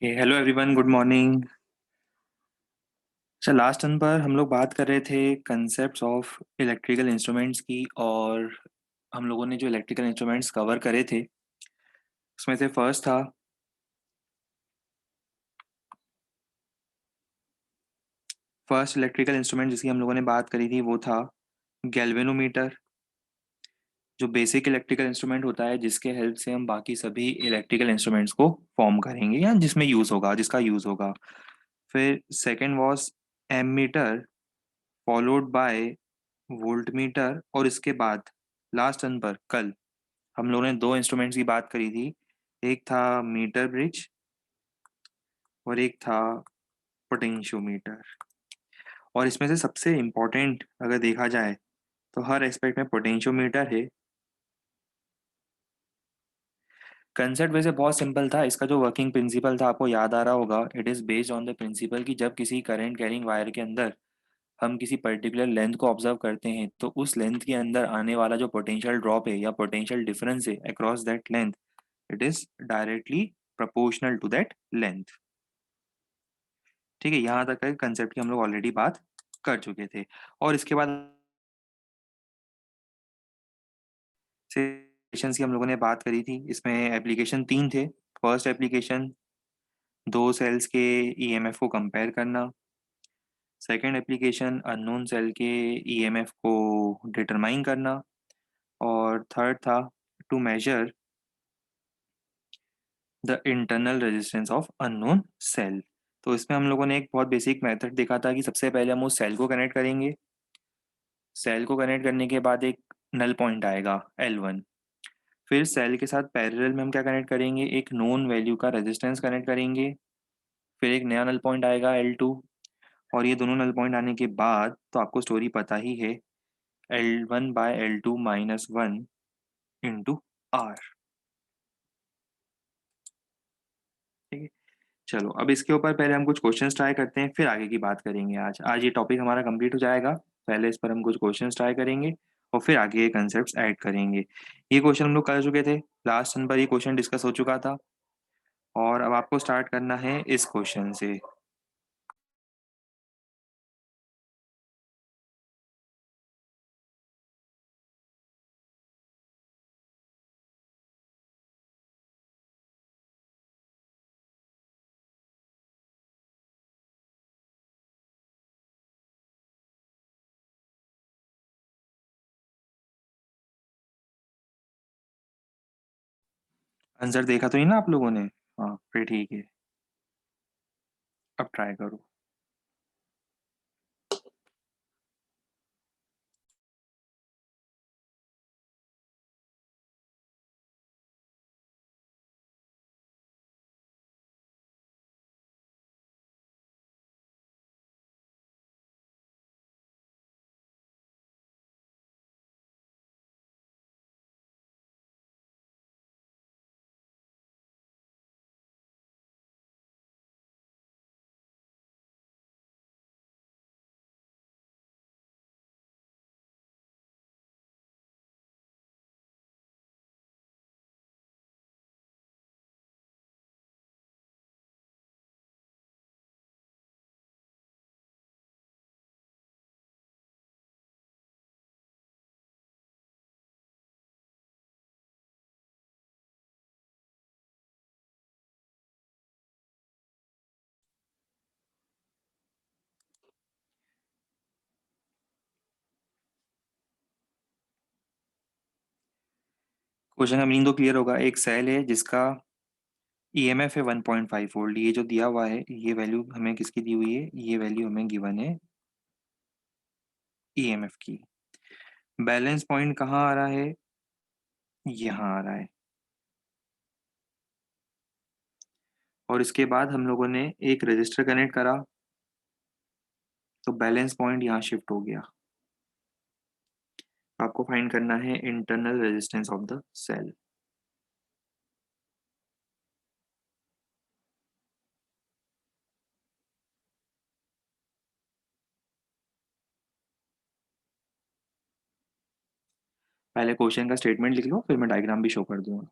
Hello everyone, good morning. अच्छा, last turn पर हम लोग बात कर रहे थे कंसेप्ट्स ऑफ इलेक्ट्रिकल इंस्ट्रूमेंट्स की। और हम लोगों ने जो इलेक्ट्रिकल इंस्ट्रूमेंट्स कवर करे थे उसमें से फर्स्ट इलेक्ट्रिकल इंस्ट्रूमेंट जिसकी हम लोगों ने बात करी थी वो था गैल्वेनोमीटर, जो बेसिक इलेक्ट्रिकल इंस्ट्रूमेंट होता है जिसके हेल्प से हम बाकी सभी इलेक्ट्रिकल इंस्ट्रूमेंट्स को फॉर्म करेंगे या जिसमें यूज़ होगा, जिसका यूज़ होगा। फिर second was ammeter, followed by voltmeter. और इसके बाद लास्ट टर्न पर कल हम लोगों ने दो इंस्ट्रूमेंट्स की बात करी थी। एक था मीटर ब्रिज और एक था पोटेंशियोमीटर। और इसमें से सबसे इम्पोर्टेंट अगर देखा जाए तो हर एस्पेक्ट में पोटेंशियोमीटर है। कंसेप्ट वैसे बहुत सिंपल था। इसका जो वर्किंग प्रिंसिपल था आपको याद आ रहा होगा। It is based on the principle कि जब किसी करंट कैरिंग वायर के अंदर हम किसी पर्टिकुलर लेंथ को ऑब्जर्व करते हैं तो उस लेंथ के अंदर आने वाला जो पोटेंशियल ड्रॉप है या पोटेंशियल डिफरेंस है across that length, it is directly proportional to that length. ठीक है, यहाँ तक का कंसेप्ट की हम लोग ऑलरेडी बात कर चुके थे। और इसके बाद सेशंस की हम लोगों ने बात करी थी। इसमें एप्लीकेशन तीन थे। फर्स्ट एप्लीकेशन, दो सेल्स के ईएमएफ को कंपेयर करना। सेकंड एप्लीकेशन, अननोन सेल के ईएमएफ को डिटरमाइन करना। और थर्ड था to measure the internal resistance of unknown cell. तो इसमें हम लोगों ने एक बहुत बेसिक मेथड देखा था कि सबसे पहले हम उस सेल को कनेक्ट करेंगे। सेल को कनेक्ट करने के बाद एक नल पॉइंट आएगा L1। फिर सेल के साथ पैरेलल में हम क्या कनेक्ट करेंगे, एक नोन वैल्यू का रेजिस्टेंस कनेक्ट करेंगे। फिर एक नया नल पॉइंट आएगा L2। और ये दोनों नल पॉइंट आने के बाद तो आपको स्टोरी पता ही है, L1/L2 - 1 इंटू आर। ठीक है, चलो अब इसके ऊपर पहले हम कुछ क्वेश्चंस ट्राई करते हैं, फिर आगे की बात करेंगे। आज आज ये टॉपिक हमारा कंप्लीट हो जाएगा। पहले इस पर हम कुछ क्वेश्चंस ट्राई करेंगे और फिर आगे ये कंसेप्ट्स ऐड करेंगे। ये क्वेश्चन हम लोग कर चुके थे, लास्ट सन पर ये क्वेश्चन डिस्कस हो चुका था। और अब आपको स्टार्ट करना है इस क्वेश्चन से। आंसर देखा तो नहीं ना आप लोगों ने? हाँ फिर ठीक है, अब ट्राई करो। क्वेश्चन का मीनिंग तो क्लियर होगा। एक सेल है जिसका ईएमएफ है 1.5 वोल्ट। ये जो दिया हुआ है ये वैल्यू हमें किसकी दी हुई है, ये वैल्यू हमें गिवन है ईएमएफ की। बैलेंस पॉइंट कहाँ आ रहा है, यहाँ आ रहा है। और इसके बाद हम लोगों ने एक रजिस्टर कनेक्ट करा तो बैलेंस पॉइंट यहाँ शिफ्ट हो गया। आपको फाइंड करना है internal resistance of the cell. पहले क्वेश्चन का स्टेटमेंट लिख लो, फिर मैं डायग्राम भी शो कर दूंगा।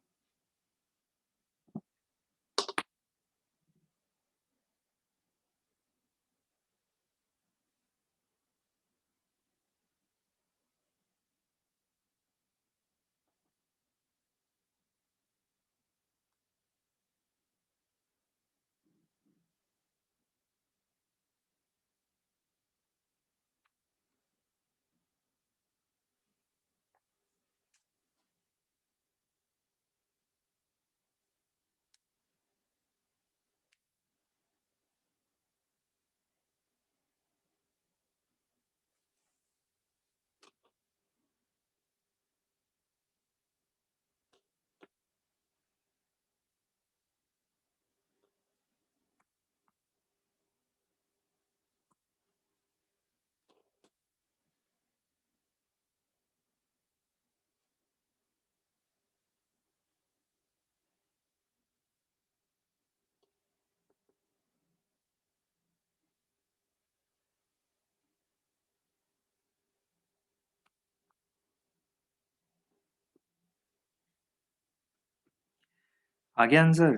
आ गया आंसर?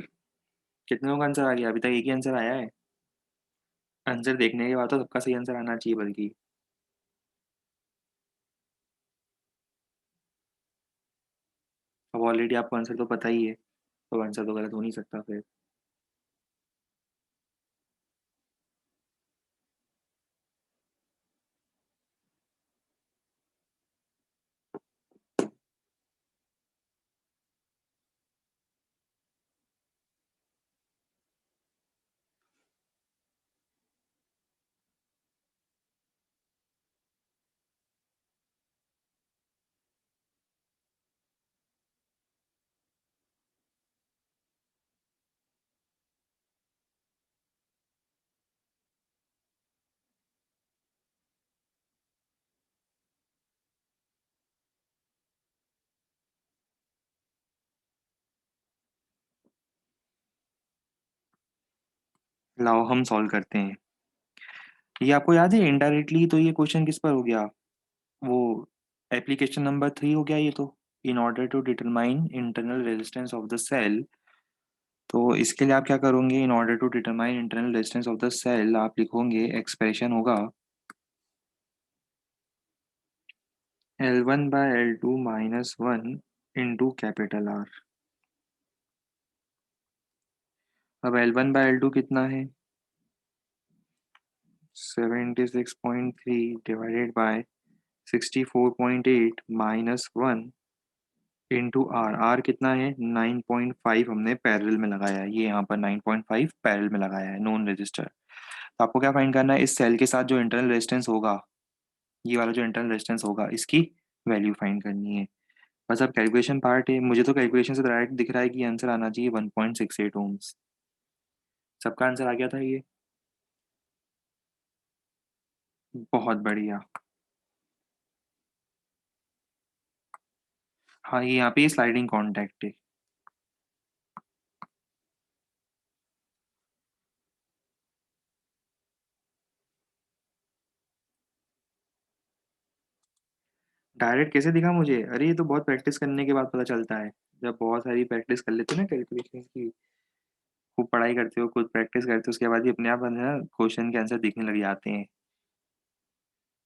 कितने लोगों का आंसर आ गया? अभी तक एक ही आंसर आया है। आंसर देखने के बाद तो सबका सही आंसर आना चाहिए बल्कि। अब ऑलरेडी आपको आंसर तो पता ही है, तो आंसर तो गलत हो नहीं सकता फिर। लाओ हम सॉल्व करते हैं। ये आपको याद है इनडायरेक्टली तो ये क्वेश्चन किस पर हो गया? वो एप्लीकेशन नंबर 3 हो गया ये तो। In order to determine internal resistance of the cell, तो इसके लिए आप क्या करोगे? In order to determine internal resistance of the cell आप लिखोगे एक्सप्रेशन होगा L1/L2 minus 1 into capital R. अब L1/L2 कितना है? 76.3 divided by 64.8 minus 1 into R. R कितना है? 9.5 हमने पैरेलल में लगाया है, ये यहाँ पर 9.5 पैरेलल में लगाया है नॉन रजिस्टर। तो आपको क्या फाइंड करना है? इस सेल के साथ जो इंटरनल रेजिस्टेंस होगा, ये वाला जो इंटरनल रेजिस्टेंस होगा, इसकी वैल्यू फाइंड करनी है। बस अब कैलकुलेशन पार्ट है। मुझे तो कैलकुलेशन से डायरेक्ट दिख रहा है कि आंसर आना चाहिए 1.68 ओम्स। सबका आंसर आ गया था ये। बहुत बढ़िया। हाँ, ये यहाँ पे स्लाइडिंग कॉन्टैक्ट है। डायरेक्ट कैसे दिखा मुझे? अरे ये तो बहुत प्रैक्टिस करने के बाद पता चलता है। जब बहुत सारी प्रैक्टिस कर लेते हो ना कैलकुलेशन की, खूब पढ़ाई करते हो, खुद प्रैक्टिस करते हो, उसके बाद ही अपने आप है ना क्वेश्चन के आंसर दिखने लग जाते हैं।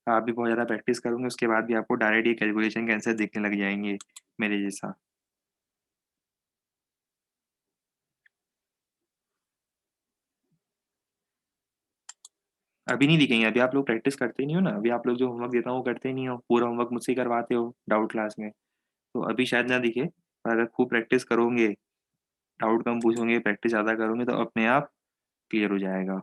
आप भी बहुत ज़्यादा प्रैक्टिस करोगे उसके बाद भी आपको डायरेक्ट ये कैलकुलेशन के आंसर दिखने लग जाएंगे, मेरे जैसा। अभी नहीं दिखेंगे, अभी आप लोग प्रैक्टिस करते नहीं हो ना। अभी आप लोग जो होमवर्क देता हूँ वो करते नहीं हो, पूरा होमवर्क मुझसे ही करवाते हो डाउट क्लास में। तो अभी शायद ना दिखे, पर अगर खूब प्रैक्टिस करोगे, डाउट कम पूछोगे, प्रैक्टिस ज़्यादा करोगे, तो अपने आप क्लियर हो जाएगा।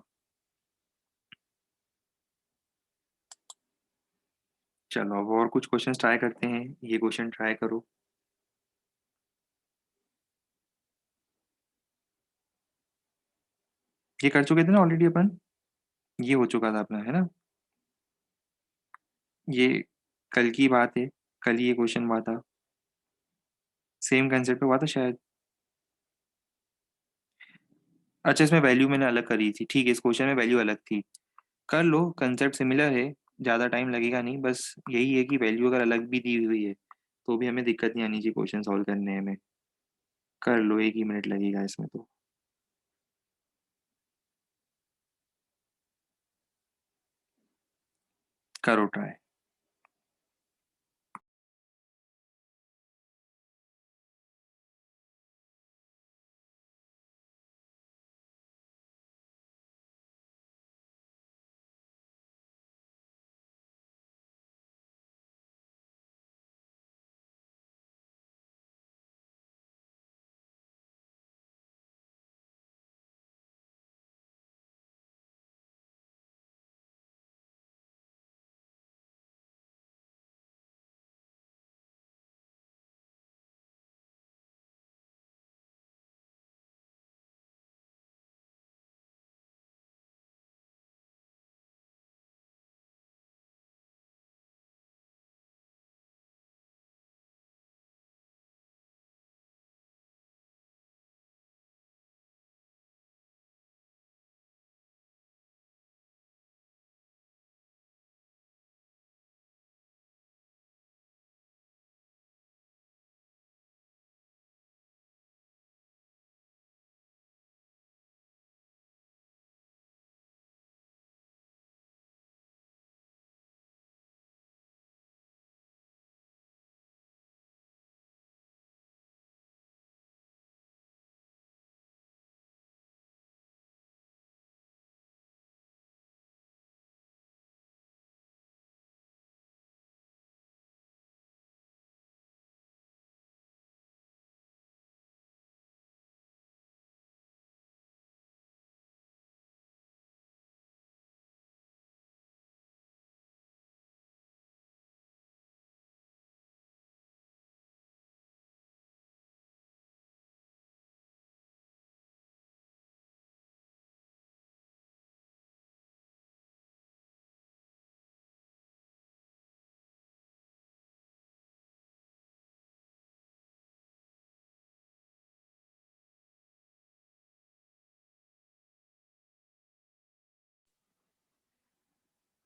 चलो अब और कुछ क्वेश्चन ट्राई करते हैं। ये क्वेश्चन ट्राई करो। ये कर चुके थे ना ऑलरेडी अपन। ये हो चुका था अपना, है ना? ये कल की बात है। कल ही ये क्वेश्चन हुआ था। सेम कंसेप्ट पे हुआ था शायद। अच्छा, इसमें वैल्यू मैंने अलग करी थी, ठीक है, इस क्वेश्चन में वैल्यू अलग थी। कर लो, कंसेप्ट सिमिलर है। ज़्यादा टाइम लगेगा नहीं, बस यही है कि वैल्यू अगर अलग भी दी हुई है तो भी हमें दिक्कत नहीं आनी चाहिए क्वेश्चन सॉल्व करने में। कर लो, एक ही मिनट लगेगा इसमें तो। करो ट्राई।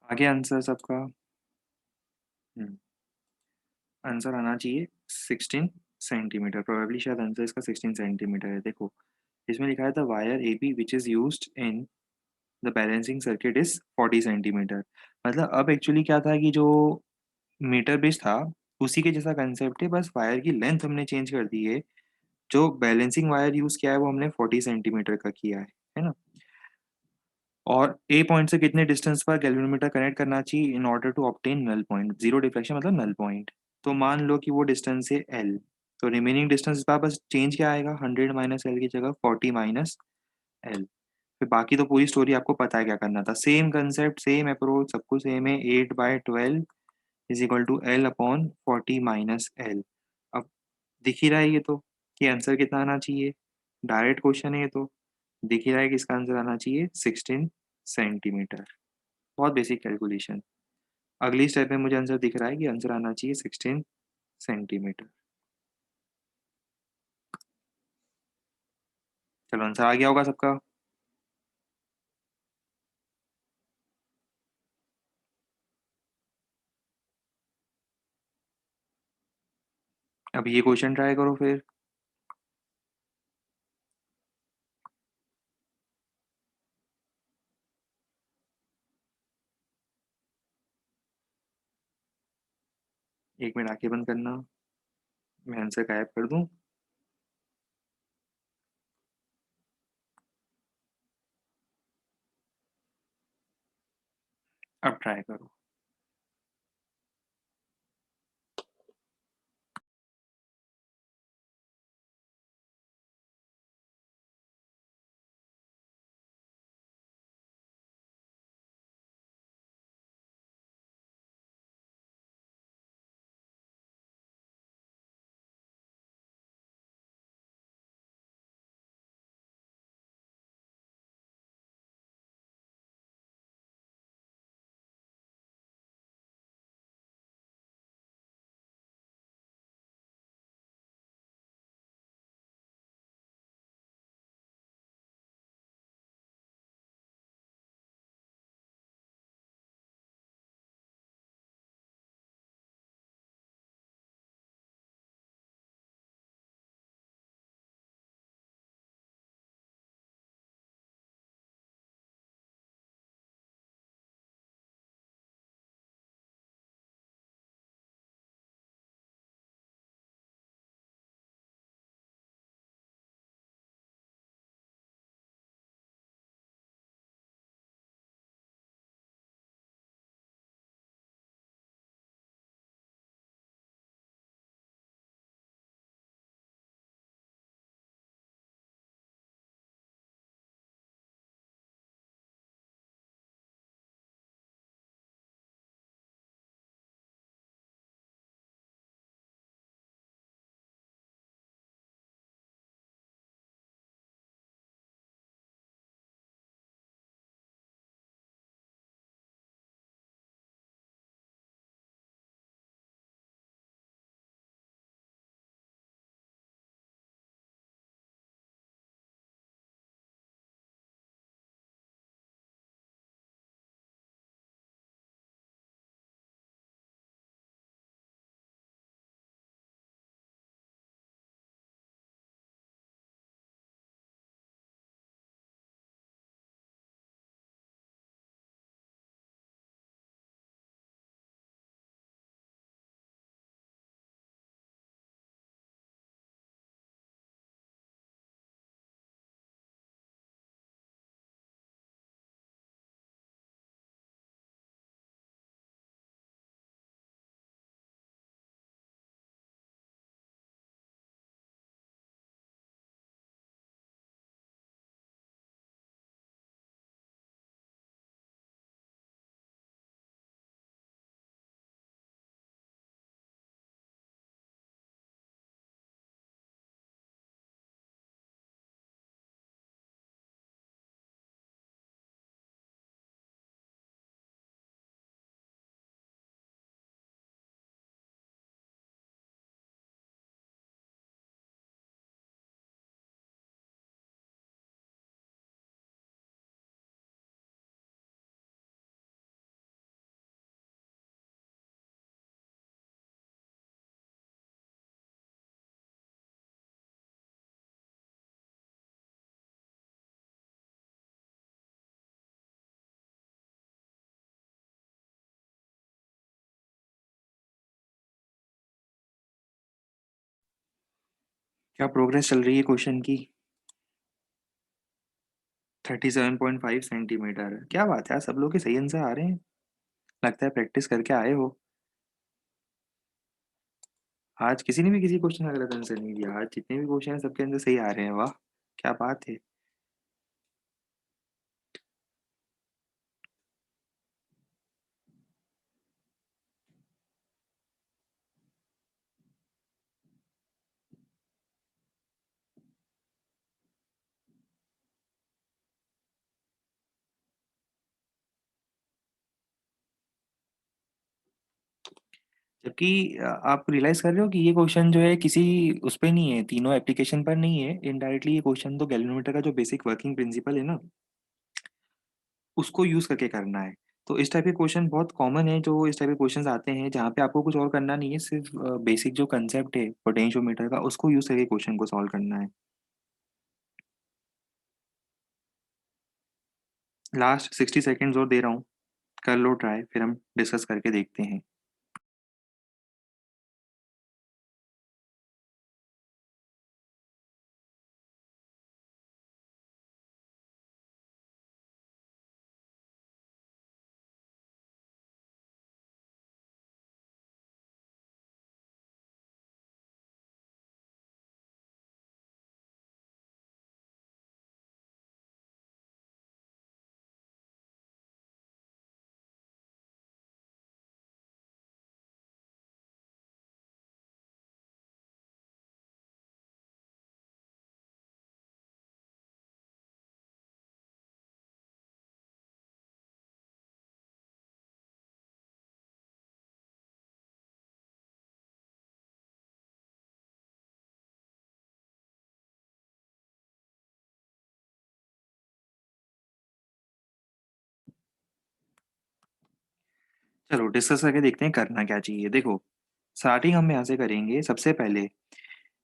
आगे आंसर सबका। आंसर आना चाहिए 16 सेंटीमीटर। प्रोबेबली शायद आंसर इसका 16 सेंटीमीटर है। देखो इसमें लिखा है the wire A B which is used in the balancing circuit is 40 centimetre. मतलब अब एक्चुअली क्या था कि जो मीटर बेस था उसी के जैसा कंसेप्ट है, बस वायर की लेंथ हमने चेंज कर दी है। जो बैलेंसिंग वायर यूज किया है वो हमने 40 सेंटीमीटर का किया है ना। और ए पॉइंट से कितने डिस्टेंस पर गैल्वेनोमीटर कनेक्ट करना चाहिए in order to obtain null point. Zero deflection मतलब नल पॉइंट। तो मान लो कि वो डिस्टेंस है एल, तो रिमेनिंग डिस्टेंस इस बार बस चेंज क्या आएगा, 100 - एल की जगह 40 - एल। फिर बाकी तो पूरी स्टोरी आपको पता है क्या करना था। सेम कंसेप्ट, सेम अप्रोच, सब कुछ सेम है। 8/12 is equal to L upon 40 - L. अब दिख ही रहा है ये तो कि आंसर कितना आना चाहिए। डायरेक्ट क्वेश्चन है ये तो। दिख ही रहा है कि इसका आंसर आना चाहिए 16 सेंटीमीटर। बहुत बेसिक कैलकुलेशन। अगली स्टेप में मुझे आंसर दिख रहा है कि आंसर आना चाहिए 16 सेंटीमीटर। चलो आंसर आ गया होगा सबका। अब ये क्वेश्चन ट्राई करो फिर। एक मिनट आंखें बंद करना, मैं आंसर गायब कर दूं। अब ट्राई करो। क्या प्रोग्रेस चल रही है क्वेश्चन की? 37.5 सेंटीमीटर, क्या बात है, सब लोग के सही आंसर आ रहे हैं। लगता है प्रैक्टिस करके आए हो। आज किसी ने भी किसी क्वेश्चन का गलत आंसर नहीं दिया। आज जितने भी क्वेश्चन है सबके आंसर सही आ रहे हैं। वाह, क्या बात है। जबकि आप रियलाइज कर रहे हो कि ये क्वेश्चन जो है किसी उस पे नहीं है, तीनों एप्लीकेशन पर नहीं है। इनडायरेक्टली ये क्वेश्चन तो गैल्वेनोमीटर का जो बेसिक वर्किंग प्रिंसिपल है ना, उसको यूज करके करना है। तो इस टाइप के क्वेश्चन बहुत कॉमन है, जो इस टाइप के क्वेश्चंस आते हैं जहाँ पे आपको कुछ और करना नहीं है, सिर्फ बेसिक जो कंसेप्ट है पोटेंशियोमीटर का उसको यूज करके क्वेश्चन को सॉल्व करना है। लास्ट 60 सेकेंड्स और दे रहा हूँ, कर लो ट्राई, फिर हम डिस्कस करके देखते हैं। चलो डिस्कस करके देखते हैं करना क्या चाहिए। देखो, स्टार्टिंग हम यहाँ से करेंगे। सबसे पहले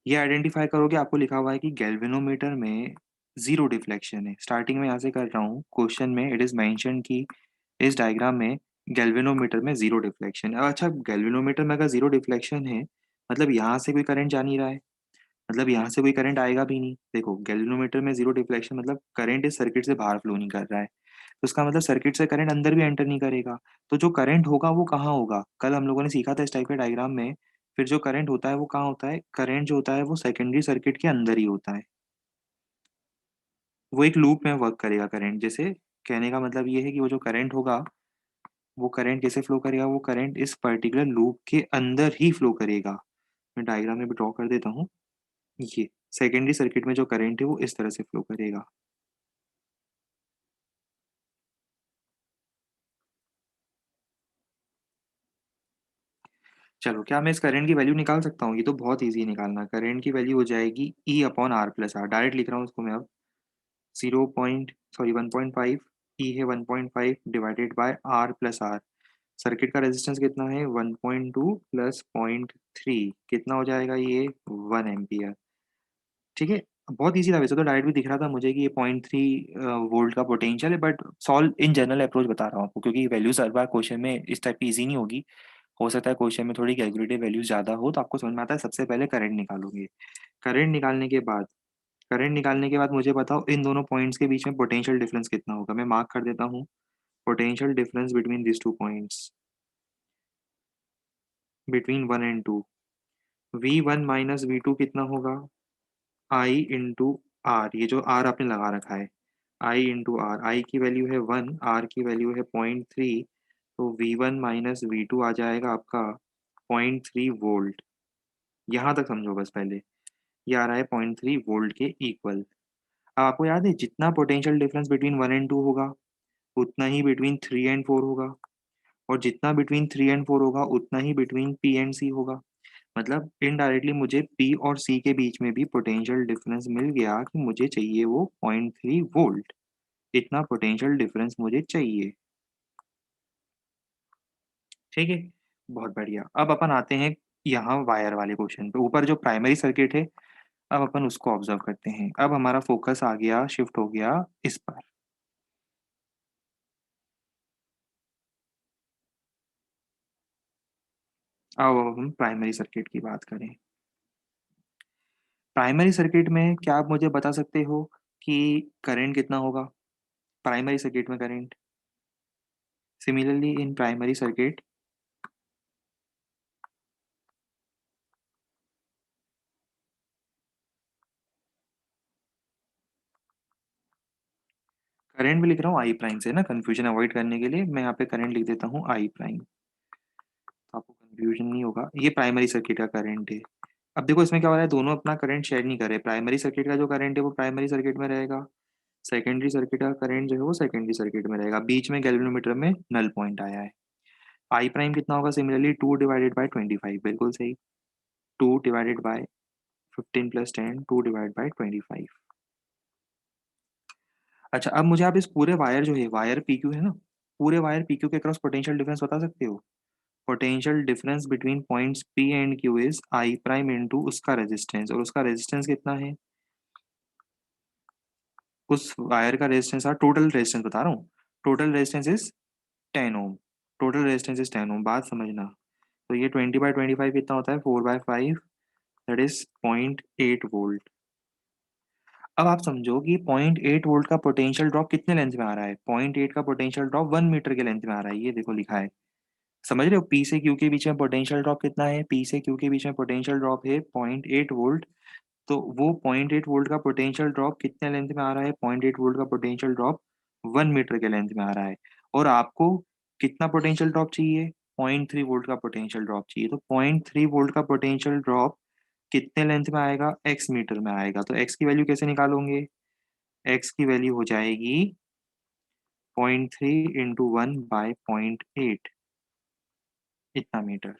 ये आइडेंटिफाई करो कि आपको लिखा हुआ है कि गैल्वेनोमीटर में जीरो डिफ्लेक्शन है। स्टार्टिंग में यहाँ से कर रहा हूँ, क्वेश्चन में इट इज मेंशन कि इस डायग्राम में गैल्वेनोमीटर में जीरो डिफ्लेक्शन है। अच्छा, गैल्वेनोमीटर में अगर जीरो डिफ्लेक्शन है मतलब यहाँ से कोई करंट जा नहीं रहा है, मतलब यहाँ से कोई करंट आएगा भी नहीं। देखो, गैल्वेनोमीटर में जीरो डिफ्लेक्शन मतलब करंट इस सर्किट से बाहर फ्लो नहीं कर रहा है, तो उसका मतलब सर्किट से करंट अंदर भी एंटर नहीं करेगा। तो जो करंट होगा वो कहाँ होगा? कल हम लोगों ने सीखा था इस टाइप के डायग्राम में। फिर जो करंट होता है वो कहाँ होता है? करंट जो होता है वो सेकेंडरी सर्किट के अंदर ही होता है। वो एक लूप में वर्क करेगा करंट। जैसे कहने का मतलब ये है कि वो जो करंट होगा, वो करंट कैसे फ्लो करेगा? वो करंट इस पर्टिकुलर लूप के अंदर ही फ्लो करेगा। मैं डायग्राम में भी ड्रॉ कर देता हूँ। ये सेकेंडरी सर्किट में जो करंट है वो इस तरह से फ्लो करेगा। चलो, क्या मैं इस करंट की वैल्यू निकाल सकता हूँ? ये तो बहुत ईजी है निकालना। करंट की वैल्यू हो जाएगी E upon R plus R. Direct लिख रहा हूँ उसको मैं अब। 1.5 ई है 1.5 divided by R plus R. Circuit का रेजिस्टेंस कितना है? 1.2 प्लस 0.3 कितना हो जाएगा ये? 1 एम्पियर। ठीक है, बहुत ईजी था। वैसे तो डायरेक्ट भी दिख रहा था मुझे कि ये 0.3 वोल्ट का पोटेंशियल है, but solve in general approach बता रहा हूँ आपको, क्योंकि वैल्यूज हर बार क्वेश्चन में इस टाइप की ईजी नहीं होगी। हो सकता है क्वेश्चन में थोड़ी कैलकुलेटिव वैल्यूज ज़्यादा हो, तो आपको समझ में आता है। सबसे पहले करंट निकालोगे। करंट निकालने के बाद करंट निकालने के बाद मुझे बताओ इन दोनों पॉइंट्स के बीच में पोटेंशियल डिफरेंस कितना होगा। मैं मार्क कर देता हूँ, potential difference between this two points, between 1 and 2। V1 minus V2 कितना होगा? I इंटू आर, ये जो आर आपने लगा रखा है, आई इंटू आर। आई की वैल्यू है 1, आर की वैल्यू है 0.3। तो V1 माइनस V2 आ जाएगा आपका 0.3 वोल्ट। यहाँ तक समझो बस पहले। ये आ रहा है 0.3 वोल्ट के इक्वल। अब आपको याद है जितना पोटेंशियल डिफरेंस बिटवीन 1 and 2 होगा, उतना ही बिटवीन 3 and 4 होगा, और जितना बिटवीन 3 and 4 होगा उतना ही बिटवीन पी एंड सी होगा। मतलब इनडायरेक्टली मुझे पी और सी के बीच में भी पोटेंशियल डिफरेंस मिल गया कि मुझे चाहिए वो 0.3 वोल्ट। इतना पोटेंशियल डिफरेंस मुझे चाहिए। ठीक है, बहुत बढ़िया। अब अपन आते हैं यहाँ वायर वाले क्वेश्चन पे। ऊपर जो प्राइमरी सर्किट है, अब अपन उसको ऑब्जर्व करते हैं। अब हमारा फोकस आ गया, शिफ्ट हो गया इस पर। अब हम प्राइमरी सर्किट की बात करें। प्राइमरी सर्किट में क्या आप मुझे बता सकते हो कि करंट कितना होगा? प्राइमरी सर्किट में current, similarly in primary circuit current भी लिख रहा हूँ आई प्राइम से ना, कंफ्यूजन अवॉइड करने के लिए मैं यहाँ पे करंट लिख देता हूँ आई प्राइम, तो आपको कंफ्यूजन नहीं होगा। ये प्राइमरी सर्किट का करंट है। अब देखो इसमें क्या हो रहा है, दोनों अपना करंट शेयर नहीं कर रहे। प्राइमरी सर्किट का जो करंट है वो प्राइमरी सर्किट में रहेगा, सेकेंडरी सर्किट का करंट जो है वो सेकेंडरी सर्किट में रहेगा। बीच में गैल्वेनोमीटर में नल पॉइंट आया है। आई प्राइम कितना होगा? सिमिलरली 2/25, बिल्कुल सही। 2/15 + 10, 2/25। अच्छा, अब मुझे आप इस पूरे वायर जो है, वायर पी क्यू है ना, पूरे वायर पी क्यू के क्रॉस पोटेंशियल डिफरेंस बता सकते हो? Potential difference between points P and Q is I prime into उसका रेजिस्टेंस, और उसका रेजिस्टेंस कितना है? उस वायर का रेजिस्टेंस, टोटल रेजिस्टेंस बता रहा हूँ, total resistance is 10 ohm. Total resistance is 10 ohm, बात समझना। तो ये 20/25 कितना होता है? 4/5, दैट इज 0.8 वोल्ट। अब आप समझो कि 0.8 वोल्ट का पोटेंशियल ड्रॉप कितने लेंथ में आ रहा है? 0.8 का पोटेंशियल ड्रॉप 1 मीटर के लेंथ में आ रहा है, ये देखो लिखा है। समझ रहे हो? पी से क्यू के बीच में पोटेंशियल ड्रॉप कितना है? पी से क्यू के बीच में पोटेंशियल ड्रॉप है 0.8 वोल्ट। तो वो 0.8 वोल्ट का पोटेंशियल ड्रॉप कितने लेंथ में आ रहा है? 0.8 वोल्ट का पोटेंशियल ड्रॉप 1 मीटर के लेंथ में आ रहा है। और आपको कितना पोटेंशियल ड्रॉप चाहिए? 0.3 वोल्ट का पोटेंशियल ड्रॉप चाहिए। तो 0.3 वोल्ट का पोटेंशियल ड्रॉप कितने लेंथ में आएगा? एक्स मीटर में आएगा। तो एक्स की वैल्यू कैसे निकालोगे? एक्स की वैल्यू हो जाएगी 0.3 इंटू 1/0.8, इतना मीटर।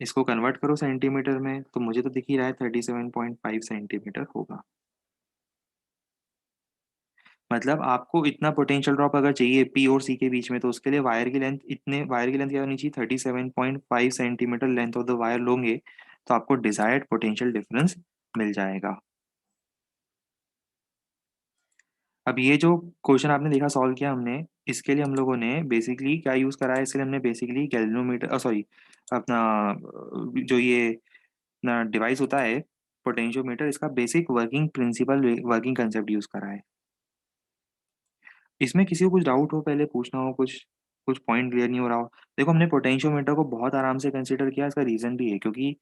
इसको कन्वर्ट करो सेंटीमीटर में, तो मुझे तो दिख ही रहा है 37.5 सेंटीमीटर होगा। मतलब आपको इतना पोटेंशियल ड्रॉप अगर चाहिए पी और सी के बीच में, तो उसके लिए वायर की लेंथ क्या होनी चाहिए? 37.5 centimetre length of the wire लोगे, तो आपको डिजायर्ड पोटेंशियल डिफरेंस मिल जाएगा। अब ये जो क्वेश्चन आपने देखा सॉल्व किया हमने, इसके लिए हम लोगों ने बेसिकली क्या यूज करा है? इसके लिए हमने बेसिकली गैल्वेनोमीटर, सॉरी, अपना जो ये अपना डिवाइस होता है पोटेंशियोमीटर, इसका basic working principle, working concept use करा है। इसमें किसी को कुछ डाउट हो, पहले पूछना हो, कुछ कुछ पॉइंट क्लियर नहीं हो रहा हो। देखो हमने पोटेंशियोमीटर को बहुत आराम से कंसिडर किया, इसका रीजन भी है क्योंकि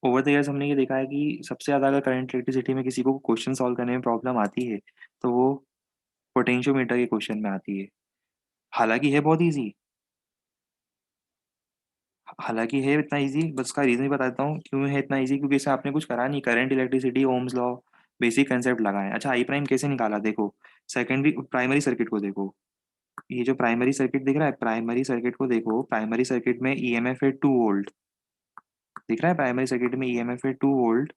ओवर द इयर्स हमने ये देखा है कि सबसे ज़्यादा अगर करंट इलेक्ट्रिसिटी में किसी को क्वेश्चन सॉल्व करने में प्रॉब्लम आती है, तो वो पोटेंशियोमीटर के क्वेश्चन में आती है। हालांकि है बहुत ईजी, हालांकि है इतना इजी, बस उसका रीजन ही बताता हूँ क्यों है इतना इजी। क्योंकि इसे आपने कुछ करा नहीं, current electricity Ohm's law, basic concept लगाए। अच्छा, आई प्राइम कैसे निकाला? देखो, सेकेंडरी प्राइमरी सर्किट को देखो, ये जो प्राइमरी सर्किट दिख रहा है, प्राइमरी सर्किट को देखो, प्राइमरी सर्किट में ईएमएफ है 2 वोल्ट, दिख रहा है? प्राइमरी सर्किट में ईएमएफ है 2 वोल्ट,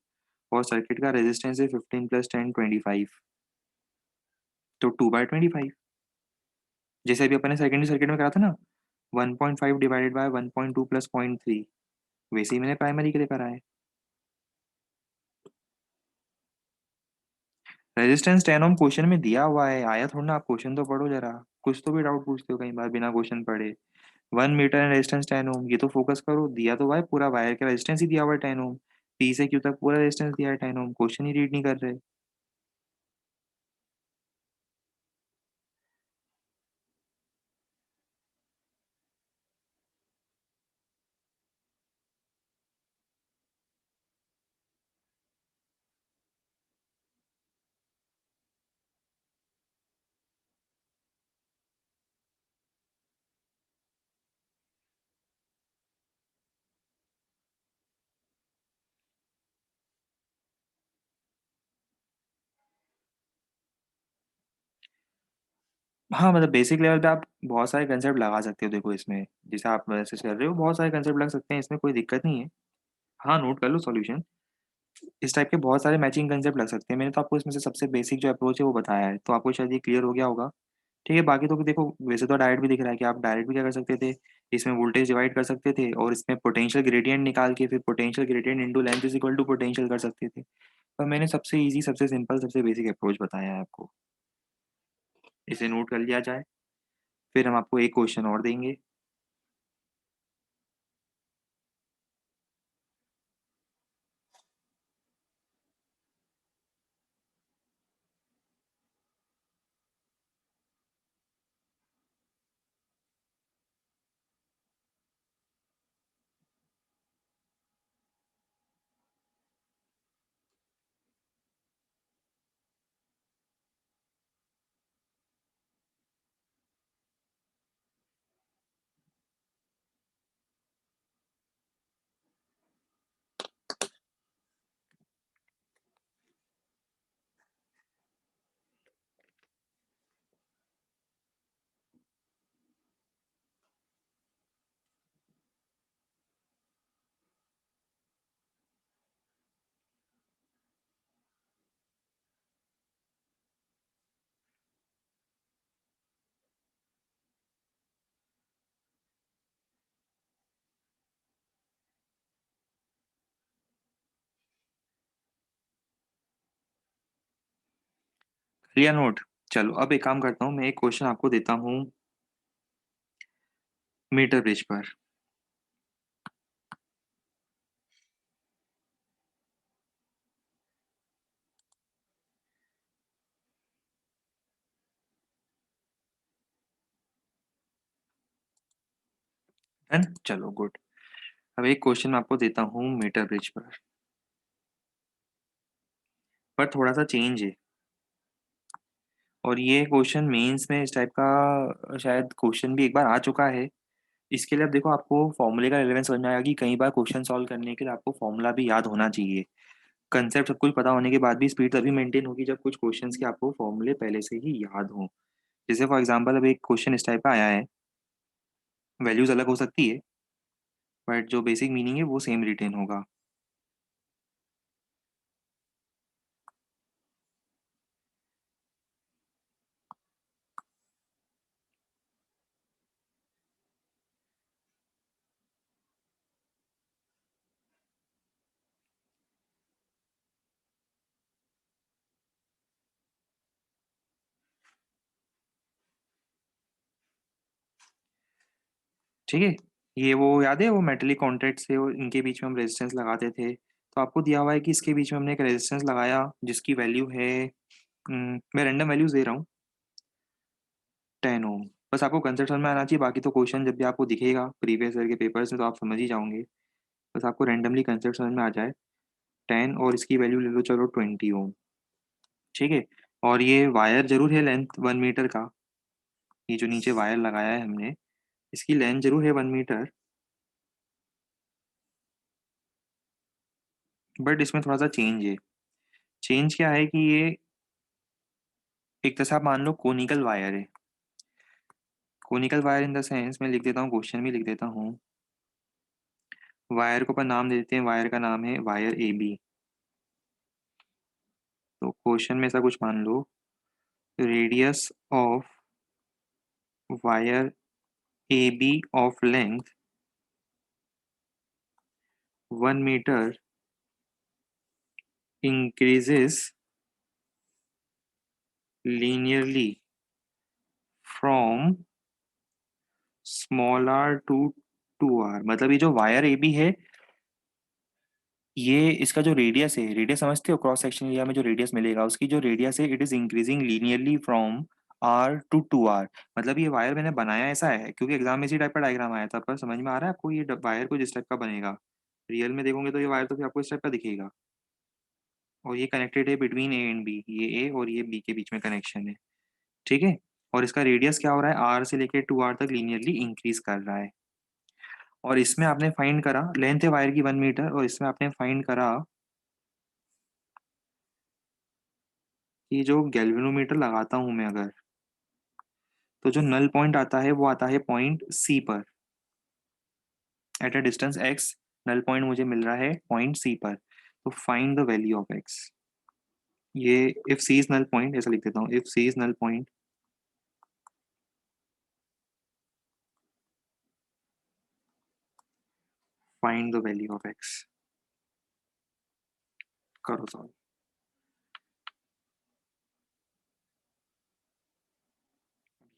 और सर्किट का रेजिस्टेंस है 15 + 10 25, तो 2/25। जैसे अभी अपने सेकेंडरी सर्किट में करा था ना, 1.5 डिवाइडेड बाय 1.2 प्लस 0.3, वैसे ही मैंने प्राइमरी के लिए करा है। रेजिस्टेंस 10 ओम क्वेश्चन में दिया हुआ है, आया थोड़ा ना, आप क्वेश्चन तो पढ़ो जरा। कुछ तो भी डाउट पूछते हो कई बार बिना क्वेश्चन पढ़े। 1 मीटर एंड रेजिस्टेंस 10 ओम, ये तो फोकस करो, दिया तो भाई पूरा वायर का रेजिस्टेंस ही दिया हुआ है 10 ओम। पी से क्यू तक पूरा रेजिस्टेंस दिया है 10 ओम, क्वेश्चन ही रीड नहीं कर रहे। हाँ, मतलब बेसिक लेवल पे आप बहुत सारे कंसेप्ट लगा सकते हो। देखो इसमें जैसे आप मैसेज कर रहे हो, बहुत सारे कंसेप्ट लग सकते हैं, इसमें कोई दिक्कत नहीं है। हाँ, नोट कर लो सॉल्यूशन। इस टाइप के बहुत सारे मैचिंग कंसेप्ट लग सकते हैं। मैंने तो आपको इसमें से सबसे बेसिक जो अप्रोच है वो बताया है, तो आपको शायद ये क्लियर हो गया होगा। ठीक है, बाकी तो देखो, वैसे तो डायरेक्ट भी दिख रहा है कि आप डायरेक्ट भी क्या कर सकते थे, इसमें वोल्टेज डिवाइड कर सकते थे और इसमें पोटेंशियल ग्रेडियंट निकाल के फिर potential gradient into length is equal to potential कर सकते थे। पर मैंने सबसे इजी, सबसे सिंपल, सबसे बेसिक अप्रोच बताया है आपको। इसे नोट कर लिया जाए, फिर हम आपको एक क्वेश्चन और देंगे। लिया नोट। चलो अब एक काम करता हूँ, मैं एक क्वेश्चन आपको देता हूँ मीटर ब्रिज पर। है ना? चलो गुड। अब एक क्वेश्चन मैं आपको देता हूँ मीटर ब्रिज पर थोड़ा सा चेंज है। और ये क्वेश्चन मेंस में इस टाइप का शायद क्वेश्चन भी एक बार आ चुका है। इसके लिए अब देखो, आपको फॉर्मूले का रिलेवेंस समझ में आएगा कि कई बार क्वेश्चन सॉल्व करने के लिए आपको फॉर्मूला भी याद होना चाहिए। कंसेप्ट सब कुछ पता होने के बाद भी स्पीड तभी मेंटेन होगी जब कुछ क्वेश्चंस के आपको फॉर्मूले पहले से ही याद हो। जैसे फॉर एग्जांपल अब एक क्वेश्चन इस टाइप का आया है, वैल्यूज अलग हो सकती है बट जो बेसिक मीनिंग है वो सेम रिटेन होगा। ठीक है, ये वो याद है वो मेटेलिक कॉन्टैक्ट से इनके बीच में हम रेजिस्टेंस लगाते थे, तो आपको दिया हुआ है कि इसके बीच में हमने एक रेजिस्टेंस लगाया जिसकी वैल्यू है मैं रैंडम वैल्यूज दे रहा हूँ 10 ओम। बस आपको कंसेप्ट समझ में आना चाहिए, बाकी तो क्वेश्चन जब भी आपको दिखेगा प्रीवियस ईयर के पेपर्स में तो आप समझ ही जाओगे। बस आपको रैंडमली कंसेप्ट समझ में आ जाए। 10 और इसकी वैल्यू ले लो चलो 20 ओम। ठीक है, और ये वायर जरूर है लेंथ 1 मीटर का। ये जो नीचे वायर लगाया है हमने, इसकी लेंथ जरूर है 1 मीटर, बट इसमें थोड़ा सा चेंज है। चेंज क्या है कि ये एक तरह से आप मान लो कोनिकल वायर है। Conical wire in the sense मैं लिख देता हूँ, क्वेश्चन भी लिख देता हूँ। वायर को अपन नाम दे देते हैं, वायर का नाम है वायर ए बी। तो क्वेश्चन में ऐसा कुछ मान लो, radius of wire A B of length 1 metre increases linearly from small R to R. मतलब ये जो वायर ए बी है, ये इसका जो रेडियस है, रेडियस समझते हो, क्रॉस सेक्शन एरिया में जो रेडियस मिलेगा उसकी जो रेडियस है it is increasing linearly from R to 2R। मतलब ये वायर मैंने बनाया ऐसा है क्योंकि एग्जाम में इसी टाइप का डायग्राम आया था, पर समझ में आ रहा है आपको ये वायर को जिस टाइप का बनेगा। रियल में देखोगे तो ये वायर तो फिर आपको इस टाइप का दिखेगा। और ये कनेक्टेड है बिटवीन ए एंड बी, ये ए और ये बी के बीच में कनेक्शन है। ठीक है, और इसका रेडियस क्या हो रहा है, आर से लेके 2R तक लीनियरली इंक्रीज कर रहा है। और इसमें आपने फाइंड करा लेंथ है वायर की 1 मीटर, और इसमें आपने फाइंड करा कि जो गैल्वेनोमीटर लगाता हूं मैं अगर, तो जो नल पॉइंट आता है वो आता है पॉइंट सी पर, at a distance X. Null point मुझे मिल रहा है पॉइंट सी पर। तो find the value of X. ये if C is null point ऐसा लिख देता हूँ, if C is null point find the value of X. करो सॉल्व।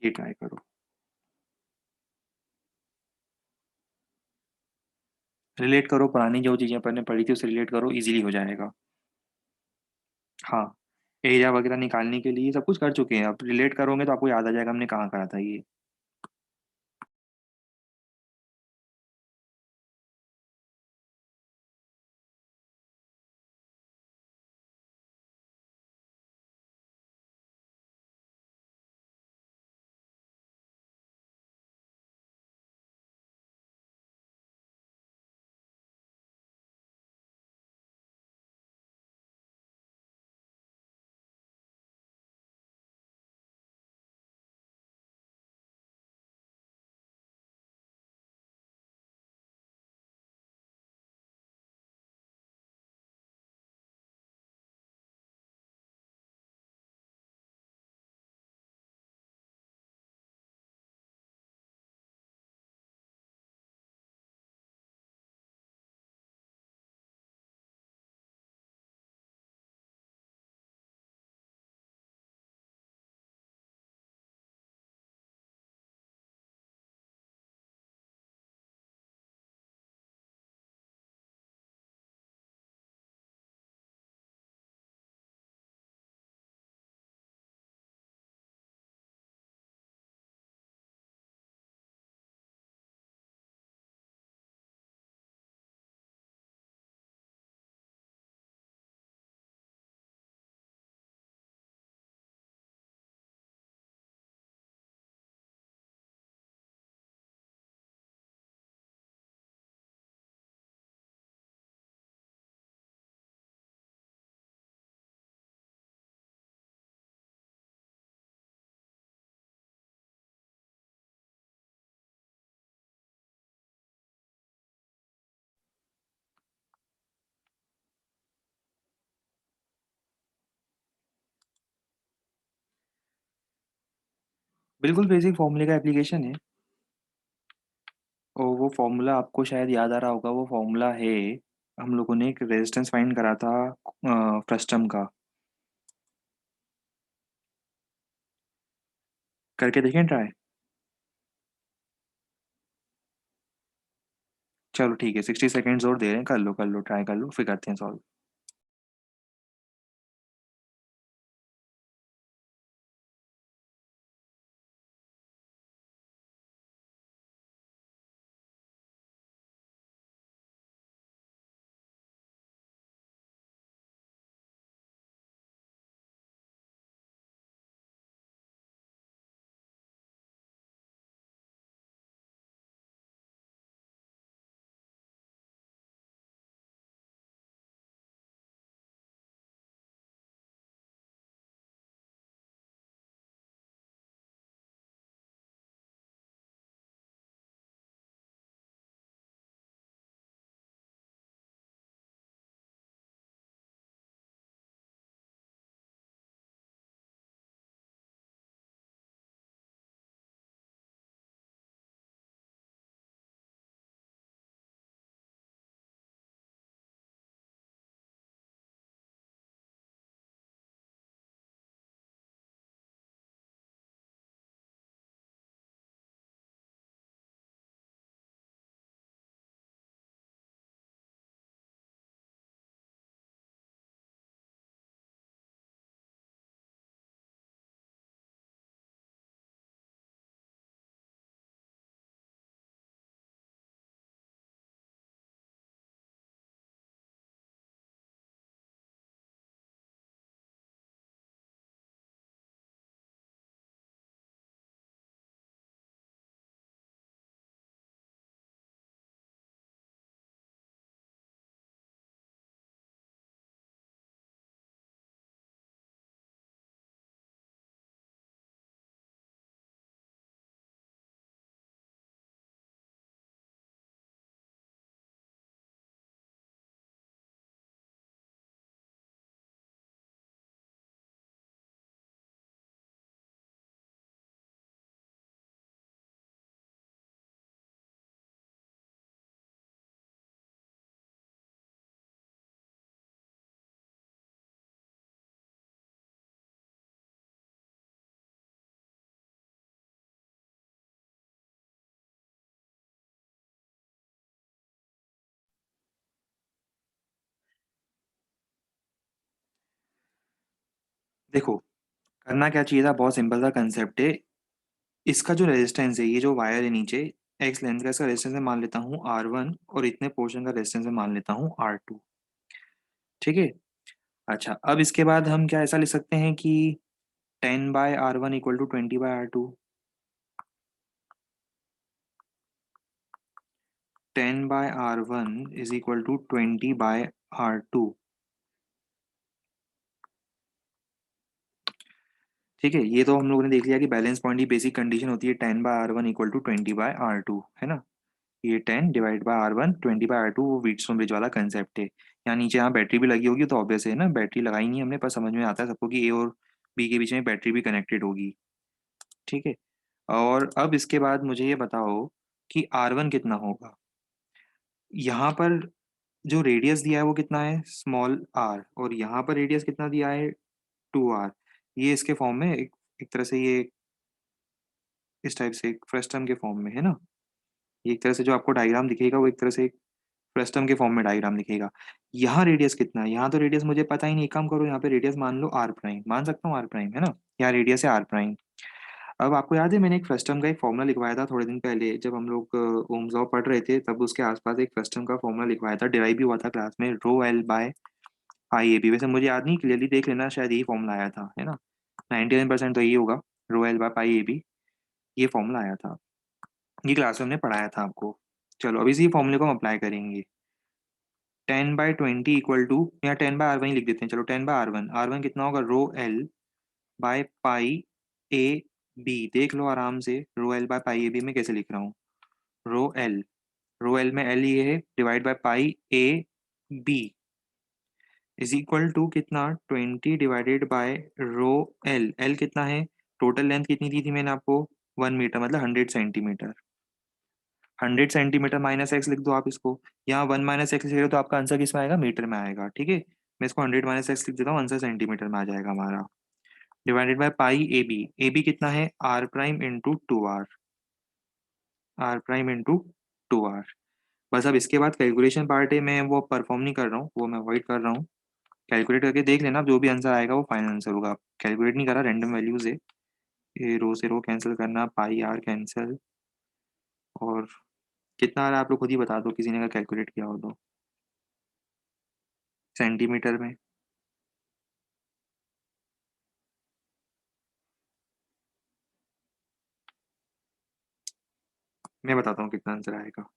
ये ट्राई करो, रिलेट करो, पुरानी जो चीजें अपन ने पढ़ी थी उससे रिलेट करो, इजीली हो जाएगा। हाँ, एरिया वगैरह निकालने के लिए सब कुछ कर चुके हैं, अब रिलेट करोगे तो आपको याद आ जाएगा हमने कहाँ करा था ये। बिल्कुल बेसिक फॉर्मूले का एप्लीकेशन है। और वो फॉर्मूला आपको शायद याद आ रहा होगा, वो फॉर्मूला है, हम लोगों ने एक रेजिस्टेंस फाइंड करा था फ्रस्टम का। करके देखें ट्राई। चलो ठीक है, 60 सेकेंड्स और दे रहे हैं, कर लो ट्राई कर लो, फिर करते हैं सॉल्व। देखो, करना क्या चाहिए था, बहुत सिंपल सा कंसेप्ट है। इसका जो रेजिस्टेंस है, ये जो वायर है नीचे, एक्स लेंथ का, इसका रेजिस्टेंस मैं मान लेता हूँ R1, और इतने पोर्शन का रेजिस्टेंस मैं मान लेता हूँ R2। ठीक है। अच्छा, अब इसके बाद हम क्या ऐसा लिख सकते हैं कि 10/R1 equal to 20/R2। 10/R1 is equal to 20/R2। ठीक है, ये तो हम लोगों ने देख लिया कि बैलेंस पॉइंट की बेसिक कंडीशन होती है 10/R1 इक्वल टू 20/R2, है ना। ये 10/R1 20/R2, वो व्हीटस्टोन ब्रिज वाला कंसेप्ट है। यहाँ नीचे यहाँ बैटरी भी लगी होगी, तो ऑब्वियस है ना, बैटरी लगाई नहीं हमने, पर समझ में आता है सबको कि ए और बी के बीच में बैटरी भी कनेक्टेड होगी। ठीक है। और अब इसके बाद मुझे ये बताओ कि R1 कितना होगा। यहाँ पर जो रेडियस दिया है वो कितना है, स्मॉल आर, और यहाँ पर रेडियस कितना दिया है, 2R। ये इसके फॉर्म में एक तरह से ये इस टाइप से एक फ्रस्टम के फॉर्म में है ना। ये एक तरह से जो आपको डायग्राम दिखेगा, वो एक तरह से एक फ्रस्टम के फॉर्म में डायग्राम दिखेगा। यहाँ रेडियस कितना है, यहाँ तो रेडियस मुझे पता ही नहीं, एक काम करो, यहाँ पे रेडियस मान लो आर प्राइम, मान सकता हूँ आर प्राइम, है ना। यहाँ रेडियस है आर प्राइम। अब आपको याद है, मैंने एक फ्रस्टम का एक फॉर्मूला लिखवाया था थोड़े दिन पहले, जब हम लोग ओम्स लॉ पढ़ रहे थे, तब उसके आसपास एक फ्रस्टम का फॉर्मूला लिखवाया था, डिराइव भी हुआ था क्लास में, ρL/π/AB। वैसे मुझे याद नहीं, क्लियरली देख लेना, शायद यही फॉर्मूला आया था, है ना। 99% तो यही होगा, ρL/π/AB, ये फॉर्मूला आया था, ये क्लास में हमने पढ़ाया था आपको। चलो, अब इसी फॉर्मूले को हम अप्लाई करेंगे। 10/20 इक्वल टू, या 10/R1 लिख देते हैं, चलो 10/R1, R1 कितना होगा, ρL/π/AB। देख लो आराम से, ρL/π/AB में कैसे लिख रहा हूँ, ρL, ρL में L ये है, divide by π/A/B is equal to कितना, 20 डिवाइडेड बाय ρL। L कितना है, टोटल लेंथ कितनी दी थी मैंने आपको? 1 मीटर, मतलब 100 सेंटीमीटर। 100 सेंटीमीटर माइनस एक्स लिख दो आप इसको। यहाँ 1 - x लिखेगा तो आपका आंसर किस में आएगा? मीटर में आएगा। ठीक है, मैं इसको 100 - x लिख देता हूँ, आंसर सेंटीमीटर में आ जाएगा हमारा। Divided by pi A B. A B कितना है? R prime into 2r। R prime into 2r। बस अब इसके बाद कैलकुलेशन पार्ट है, मैं वो परफॉर्म नहीं कर रहा हूँ, वो मैं अवॉइड कर रहा हूँ। कैलकुलेट करके देख लेना, जो भी आंसर आएगा वो फाइनल आंसर होगा। कैलकुलेट नहीं करा, रैंडम वैल्यूज है। ये रो से रो कैंसिल करना, पाई आर कैंसिल। और कितना आ रहा है आप लोग खुद ही बता दो, किसी ने अगर कैलकुलेट किया हो तो। सेंटीमीटर में। मैं बताता हूँ कितना आंसर आएगा।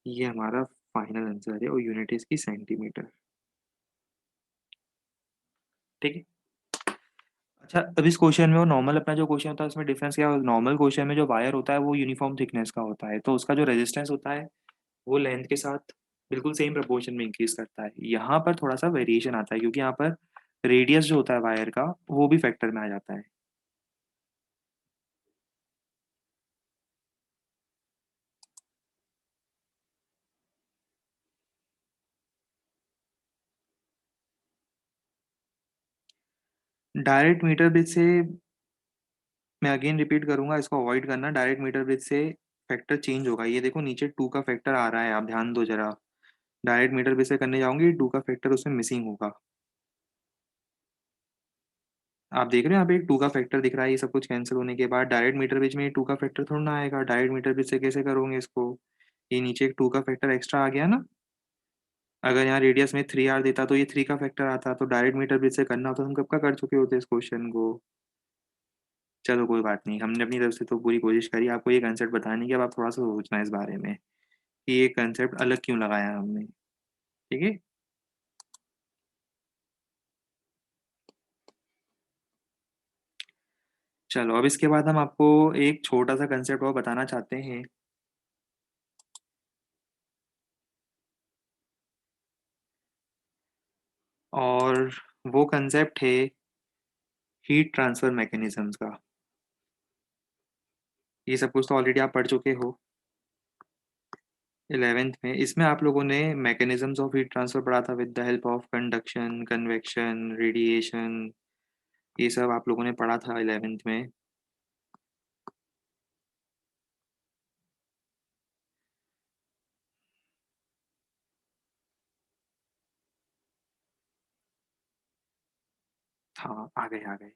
ये हमारा फाइनल आंसर है और यूनिट है इसकी सेंटीमीटर। ठीक है। अच्छा, अब इस क्वेश्चन में वो नॉर्मल अपना जो क्वेश्चन होता है उसमें डिफरेंस क्या है? नॉर्मल क्वेश्चन में जो वायर होता है वो यूनिफॉर्म थिकनेस का होता है, तो उसका जो रेजिस्टेंस होता है वो लेंथ के साथ बिल्कुल सेम प्रपोर्शन में इंक्रीज करता है। यहाँ पर थोड़ा सा वेरिएशन आता है क्योंकि यहाँ पर रेडियस जो होता है वायर का वो भी फैक्टर में आ जाता है। डायरेक्ट मीटर ब्रिज से, मैं अगेन रिपीट करूंगा, इसको अवॉइड करना। डायरेक्ट मीटर ब्रिज से फैक्टर चेंज होगा। ये देखो नीचे 2 का फैक्टर आ रहा है, आप ध्यान दो जरा। डायरेक्ट मीटर ब्रिज से करने जाओगे 2 का फैक्टर उसमें मिसिंग होगा। आप देख रहे हो यहाँ पे एक 2 का फैक्टर दिख रहा है, ये सब कुछ कैंसिल होने के बाद डायरेक्ट मीटर ब्रिज में 2 का फैक्टर थोड़ा ना आएगा। डायरेक्ट मीटर ब्रिज से कैसे करोगे इसको? ये नीचे एक 2 का फैक्टर एक्स्ट्रा आ गया ना। अगर यहाँ रेडियस में 3r देता तो ये 3 का फैक्टर आता, तो डायरेक्ट मीटर ब्रिज से करना होता तो हम कब का कर चुके होते इस क्वेश्चन को। चलो कोई बात नहीं, हमने अपनी तरफ से तो पूरी कोशिश करी आपको ये कंसेप्ट बताने की। अब आप थोड़ा सा सोचना इस बारे में कि ये कंसेप्ट अलग क्यों लगाया हमने। ठीक है। चलो, अब इसके बाद हम आपको एक छोटा सा कंसेप्ट और बताना चाहते हैं। और वो कंसेप्ट है हीट ट्रांसफर मैकेनिज्म्स का। ये सब कुछ तो ऑलरेडी आप पढ़ चुके हो 11th में। इसमें आप लोगों ने मैकेनिज्म्स ऑफ हीट ट्रांसफर पढ़ा था with the help of conduction, convection, radiation. ये सब आप लोगों ने पढ़ा था 11th में। हाँ, आ गए आ गए।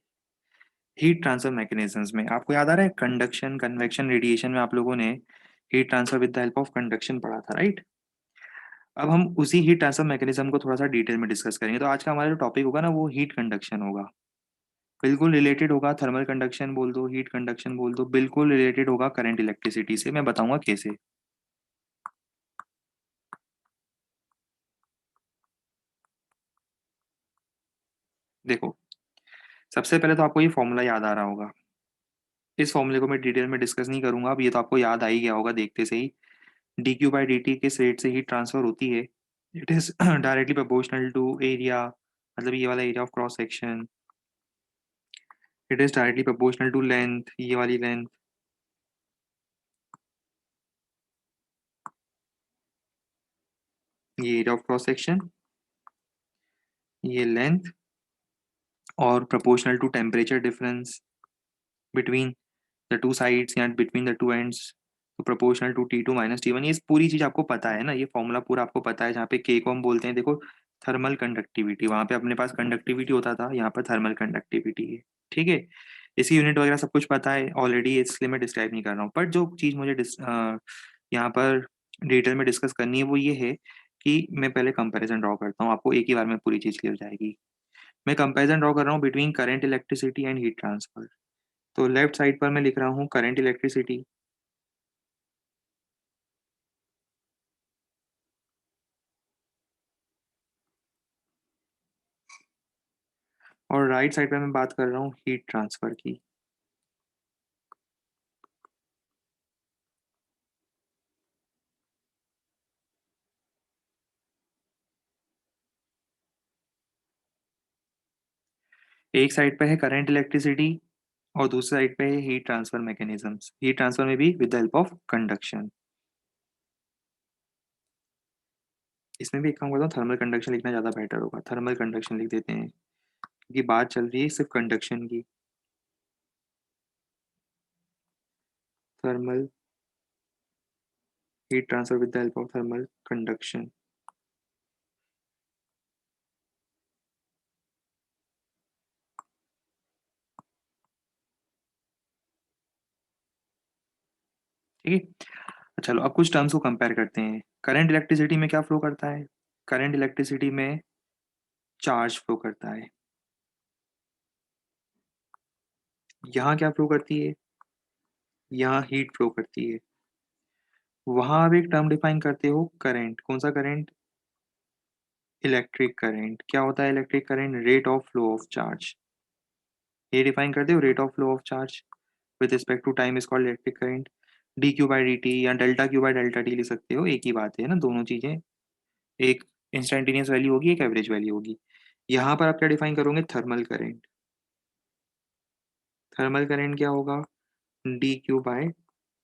हीट ट्रांसफर मैकेनिज्म्स में आपको याद आ रहा है, कंडक्शन, कन्वेक्शन, रेडिएशन में आप लोगों ने heat transfer with the help of conduction पढ़ा था, राइट? अब हम उसी हीट ट्रांसफर मैकेनिज्म को थोड़ा सा डिटेल में डिस्कस करेंगे। तो आज का हमारा जो टॉपिक होगा ना वो हीट कंडक्शन होगा। बिल्कुल रिलेटेड होगा, थर्मल कंडक्शन बोल दो, हीट कंडक्शन बोल दो, बिल्कुल रिलेटेड होगा करंट इलेक्ट्रिसिटी से। मैं बताऊंगा कैसे। देखो, सबसे पहले तो आपको ये फॉर्मूला याद आ रहा होगा। इस फॉर्मूले को मैं डिटेल में डिस्कस नहीं करूंगा, अब ये तो आपको याद आ ही गया होगा देखते से ही। D Q by D T किस रेट से हीट ट्रांसफर होती है? It is directly proportional to area, मतलब ये वाला area of cross section. It is directly proportional to length, ये वाली लेंथ। ये एरिया ऑफ क्रॉस सेक्शन, ये लेंथ, और proportional to temperature difference between the two sides या बिटवीन द टू एंड्स। तो प्रोपोर्शनल टू T2 - T1। ये पूरी चीज आपको पता है ना, ये फॉर्मूला पूरा आपको पता है। जहाँ पे के को हम बोलते हैं, देखो, थर्मल कंडक्टिविटी, वहां पे अपने पास कंडक्टिविटी होता था, यहाँ पर थर्मल कंडक्टिविटी है। ठीक है। इसकी यूनिट वगैरह सब कुछ पता है ऑलरेडी, इसलिए मैं डिस्क्राइब नहीं कर रहा हूँ। पर जो चीज़ मुझे यहाँ पर डिटेल में डिस्कस करनी है वो ये है कि मैं पहले कंपैरिजन ड्रॉ करता हूँ, आपको एक ही बार में पूरी चीज़ क्लियर हो जाएगी। मैं कंपैरिजन ड्रॉ कर रहा हूँ between current electricity and heat transfer. तो लेफ्ट साइड पर मैं लिख रहा हूँ करंट इलेक्ट्रिसिटी, और राइट साइड पर मैं बात कर रहा हूँ हीट ट्रांसफर की। एक साइड पे है करंट इलेक्ट्रिसिटी, और दूसरी साइड पे है heat transfer mechanisms. Heat transfer में भी with the help of conduction. इसमें भी एक काम करता हूँ, थर्मल कंडक्शन लिखना ज़्यादा बेटर होगा, थर्मल कंडक्शन लिख देते हैं क्योंकि बात चल रही है सिर्फ कंडक्शन की। Thermal heat transfer with the help of thermal conduction. ठीक है, चलो अब कुछ टर्म्स को कंपेयर करते हैं। करंट इलेक्ट्रिसिटी में क्या फ्लो करता है? करंट इलेक्ट्रिसिटी में चार्ज फ्लो करता है। यहाँ क्या फ्लो करती है? यहाँ हीट फ्लो करती है। वहां आप एक टर्म डिफाइन करते हो करंट, कौन सा करंट? Electric current. क्या होता है electric current? Rate of flow of charge. ये डिफाइन करते हो, rate of flow of charge with respect to time is called electric current. D Q by D T या delta Q by delta T लिख सकते हो, एक ही बात है ना, दोनों चीजें। एक इंस्टेंटेनियस वैल्यू होगी, एक एवरेज वैल्यू होगी। यहाँ पर आप क्या डिफाइन करोगे? Thermal current. थर्मल करंट क्या होगा? D Q by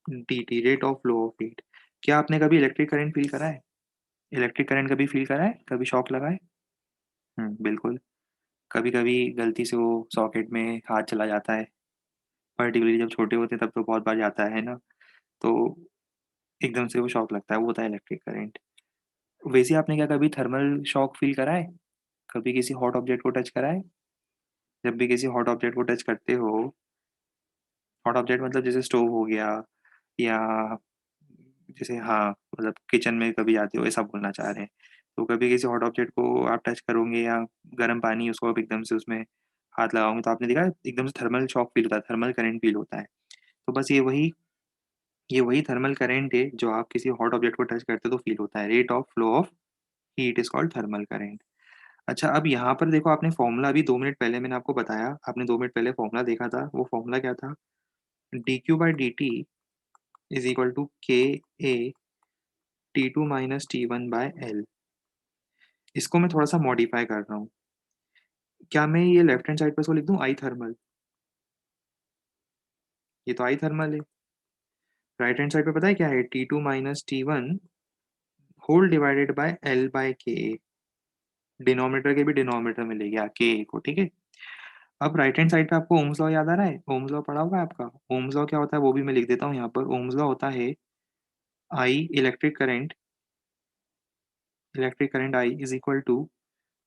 D T, rate of flow of heat. क्या आपने कभी इलेक्ट्रिक करंट फील करा है? इलेक्ट्रिक करंट कभी फील करा है? कभी शॉक लगा है? बिल्कुल। कभी कभी गलती से वो सॉकेट में हाथ चला जाता है, पर्टिकुलरली जब छोटे होते हैं तब तो बहुत बार जाता है ना। तो एकदम से वो शॉक लगता है, वो होता है इलेक्ट्रिक करंट। वैसे आपने क्या कभी थर्मल शॉक फील करा है? कभी किसी हॉट ऑब्जेक्ट को टच करा है? जब भी किसी हॉट ऑब्जेक्ट को टच करते हो, हॉट ऑब्जेक्ट मतलब जैसे स्टोव हो गया, या जैसे, हाँ, मतलब किचन में कभी जाते हो ऐसा बोलना चाह रहे हैं, तो कभी किसी हॉट ऑब्जेक्ट को आप टच करोगे या गर्म पानी उसको आप एकदम से उसमें हाथ लगाओगे तो आपने देखा एकदम से थर्मल शॉक फील होता है, थर्मल करंट फील होता है। तो बस ये वही थर्मल करंट है जो आप किसी हॉट ऑब्जेक्ट को टच करते हो तो फील होता है। Rate of flow of heat is called thermal current. अच्छा, अब यहाँ पर देखो, आपने फॉर्मूला अभी 2 मिनट पहले मैंने आपको बताया, आपने 2 मिनट पहले फॉर्मूला देखा था, वो फॉर्मूला क्या था? D Q by D T is equal to K A T two minus T one by L. इसको मैं थोड़ा सा मॉडिफाई कर रहा हूँ। क्या मैं ये लेफ्ट हैंड साइड पर इसको लिख दूँ आई थर्मल? ये तो आई थर्मल है। राइट हैंड साइड पे पता है क्या है? T two minus T one whole divided by L by K. Denominator के भी डिनोमिनेटर में ले गया के को, ठीक है। अब राइट हैंड साइड पे आपको ओम्स लॉ याद आ रहा है? ओम्स लॉ पढ़ा होगा आपका। ओम्स लॉ क्या होता है वो भी मैं लिख देता हूँ यहाँ पर। ओम्स लॉ होता है I electric current I is equal to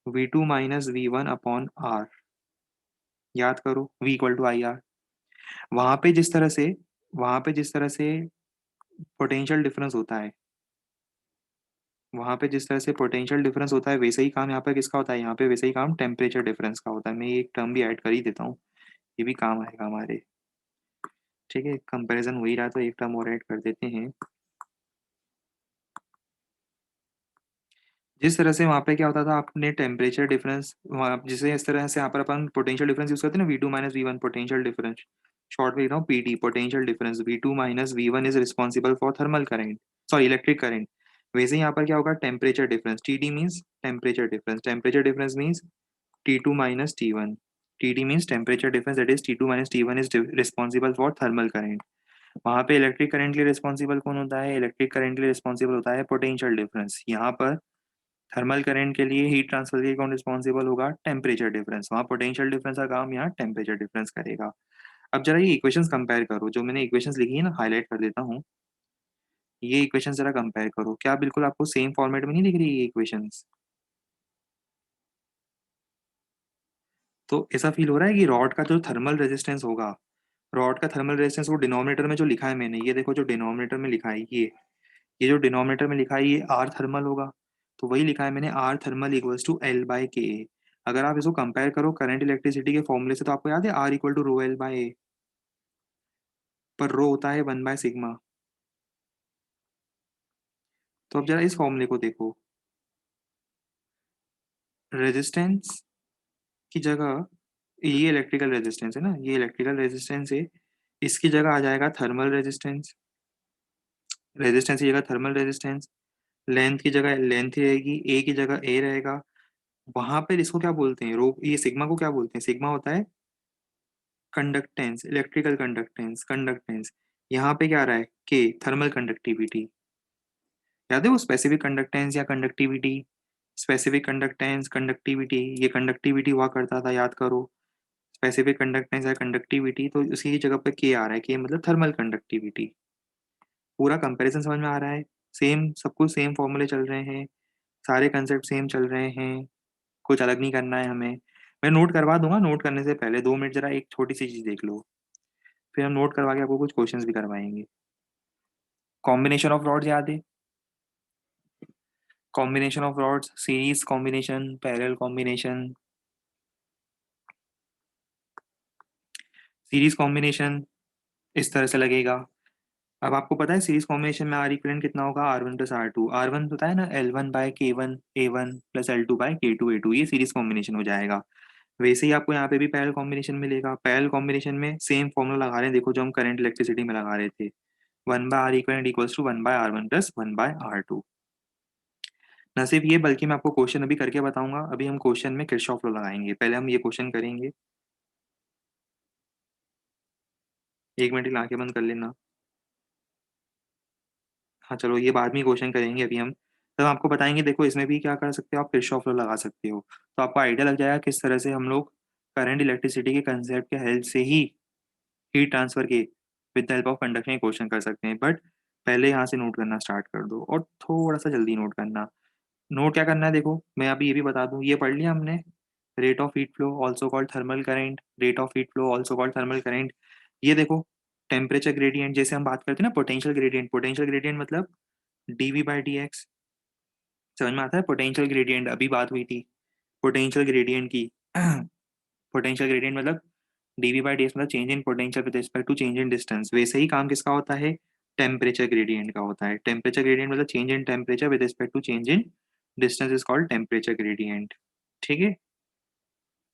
V two minus V one upon R. याद करो, V equal to I R. वहां पे जिस तरह से वहां पे जिस तरह से पोटेंशियल डिफरेंस होता है, वहां पे जिस तरह से पोटेंशियल डिफरेंस होता है, वैसे ही काम यहाँ पे किसका होता है? यहाँ पे वैसे ही काम टेम्परेचर डिफरेंस का होता है। मैं ये एक टर्म भी ऐड कर ही देता हूँ, ये भी काम आएगा हमारे। ठीक है, कंपैरिजन हो ही रहा तो एक टर्म और ऐड कर देते हैं। जिस तरह से वहाँ पे क्या होता था, आपने टेम्परेचर डिफरेंस वहाँ जिसे इस तरह से यहाँ पर अपन पोटेंशियल डिफरेंस यूज करते हैं ना, V two minus V one potential difference, short में लिख रहा हूँ PT, potential difference. V two minus V one is responsible for thermal current, sorry electric current. वैसे ही यहाँ पर क्या होगा? Temperature difference, T D means temperature difference, temperature difference means T two minus T one. T D means temperature difference, that is T two minus T one is responsible for thermal current. वहाँ पे electric current के लिए responsible कौन होता है? Electric current के लिए responsible होता है पोटेंशियल डिफरेंस। यहाँ पर थर्मल करंट के लिए हीट ट्रांसफर के लिए कौन रिस्पॉन्सिबल होगा? Temperature difference. वहाँ पोटेंशियल डिफरेंस का काम यहाँ टेम्परेचर डिफरेंस करेगा। अब जरा ये इक्वेशंस कंपेयर करो, जो मैंने इक्वेशंस लिखी है ना, हाईलाइट कर देता हूँ। ये इक्वेशंस जरा कंपेयर करो, क्या बिल्कुल आपको सेम फॉर्मेट में नहीं दिख रही ये इक्वेशंस? तो ऐसा फील हो रहा है कि रॉड का जो थर्मल रेजिस्टेंस होगा, रॉड का थर्मल रेजिस्टेंस वो डिनोमिनेटर में जो लिखा है मैंने, ये देखो जो डिनोमिनेटर में लिखा है, ये जो डिनोमिनेटर में लिखा है ये आर थर्मल होगा। तो वही लिखा है मैंने, R thermal equals to L by K A. अगर आप इसको कंपेयर करो करंट इलेक्ट्रिसिटी के फॉर्मूले से, तो आपको याद है R equal to rho L by A, पर रो होता है 1/सिग्मा। तो अब जरा इस फॉर्मूले को देखो, रेजिस्टेंस की जगह, ये इलेक्ट्रिकल रेजिस्टेंस है ना, ये इलेक्ट्रिकल रेजिस्टेंस है, इसकी जगह आ जाएगा थर्मल रेजिस्टेंस। रेजिस्टेंस की जगह थर्मल रेजिस्टेंस, लेंथ की जगह लेंथ रहेगी, ए की जगह ए रहेगा। वहां पर इसको क्या बोलते हैं? रो, ये सिग्मा को क्या बोलते हैं? सिग्मा होता है कंडक्टेंस, इलेक्ट्रिकल कंडक्टेंस, कंडक्टेंस, यहाँ पे क्या आ रहा है के, थर्मल कंडक्टिविटी। याद है वो स्पेसिफिक कंडक्टेंस या कंडक्टिविटी, स्पेसिफिक कंडक्टेंस कंडक्टिविटी, ये कंडक्टिविटी हुआ करता था, याद करो। स्पेसिफिक कंडक्टेंस या कंडक्टिविटी, तो उसी जगह पे के आ रहा है, के मतलब थर्मल कंडक्टिविटी। पूरा कंपैरिजन समझ में आ रहा है, सेम सब कुछ, सेम फॉर्मूले चल रहे हैं, सारे कंसेप्ट सेम चल रहे हैं, कुछ अलग नहीं करना है हमें। मैं नोट करवा दूंगा, नोट करने से पहले 2 मिनट जरा एक छोटी सी चीज देख लो, फिर हम नोट करवा के आपको कुछ क्वेश्चंस भी करवाएंगे। कॉम्बिनेशन ऑफ रॉड्स याद है, combination of rods, series combination, parallel combination. Series combination इस तरह से लगेगा। अब आपको पता है सीरीज कॉम्बिनेशन में आर इक्विवेलेंट कितना होगा, R1 प्लस R2, R1 होता है ना L1/K1 A1 plus L2/K2 A2, ये सीरीज कॉम्बिनेशन हो जाएगा। वैसे ही आपको यहाँ पे भी पैरेलल कॉम्बिनेशन मिलेगा। पैरेलल कॉम्बिनेशन में सेम फॉर्मूला लगा रहे हैं, देखो जो हम करंट इलेक्ट्रिसिटी में लगा रहे थे, 1/R equivalent equals to 1/R1 plus 1/R2। न सिर्फ ये, बल्कि मैं आपको क्वेश्चन अभी करके बताऊंगा। अभी हम क्वेश्चन में किरचॉफ लॉ लगाएंगे, पहले हम ये क्वेश्चन करेंगे। 1 मिनट के लिए आंखें बंद कर लेना। हाँ चलो, ये बाद में क्वेश्चन करेंगे अभी हम। तब आपको बताएंगे, देखो इसमें भी क्या कर सकते हो आप, किरचॉफ लॉ लगा सकते हो। तो आपको आइडिया लग जाएगा किस तरह से हम लोग करंट इलेक्ट्रिसिटी के कंसेप्ट के हेल्प से ही हीट ट्रांसफर के with the help of conduction question कर सकते हैं। बट पहले यहाँ से नोट करना स्टार्ट कर दो, और थोड़ा सा जल्दी नोट करना। नोट क्या करना है, देखो मैं अभी ये भी बता दूं, ये पढ़ लिया हमने, rate of heat flow also called thermal current, rate of heat flow also called thermal current. ये देखो टेम्परेचर ग्रेडियंट, जैसे हम बात करते हैं ना पोटेंशियल ग्रेडियंट, पोटेंशियल ग्रेडियंट मतलब dV/dx, समझ में आता है। पोटेंशियल ग्रेडियंट अभी बात हुई थी पोटेंशियल ग्रेडियंट की। पोटेंशियल ग्रेडियंट मतलब dV/dx मतलब change in potential with respect to change in distance. वैसे ही काम किसका होता है, टेम्परेचर ग्रेडियंट का होता है। टेम्परेचर ग्रेडियंट मतलब change in temperature with respect to change in distance is called temperature gradient. ठीक है,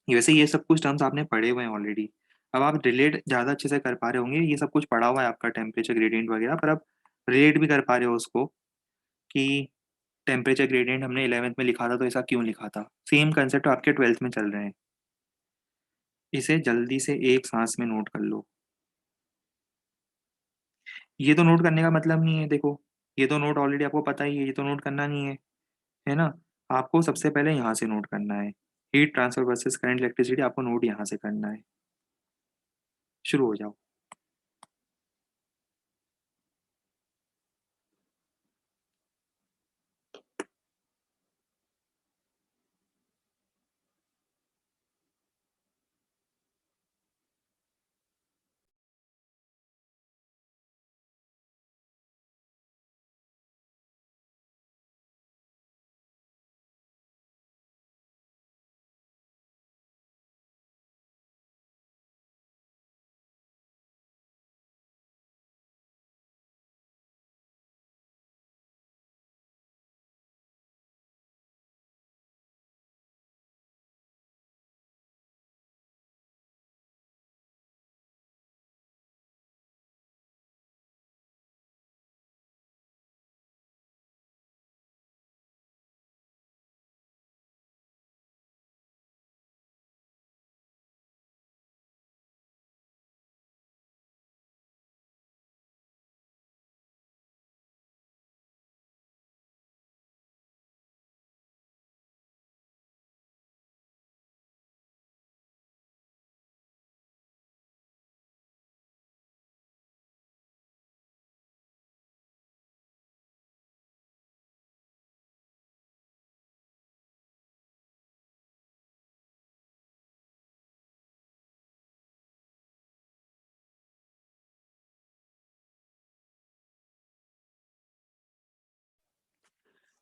वैसे ये सब कुछ टर्म्स आपने पढ़े हुए हैं ऑलरेडी। अब आप रिलेट ज़्यादा अच्छे से कर पा रहे होंगे, ये सब कुछ पढ़ा हुआ है आपका टेम्परेचर ग्रेडियंट वगैरह, पर अब रिलेट भी कर पा रहे हो उसको, कि टेम्परेचर ग्रेडियंट हमने 11th में लिखा था तो ऐसा क्यों लिखा था। सेम कंसेप्ट आपके 12th में चल रहे हैं। इसे जल्दी से एक सांस में नोट कर लो। ये तो नोट करने का मतलब नहीं है, देखो ये तो नोट ऑलरेडी आपको पता ही है, ये तो नोट करना नहीं है ना। आपको सबसे पहले यहाँ से नोट करना है, heat transfer versus current electricity, आपको नोट यहाँ से करना है। शुरू हो जाओ।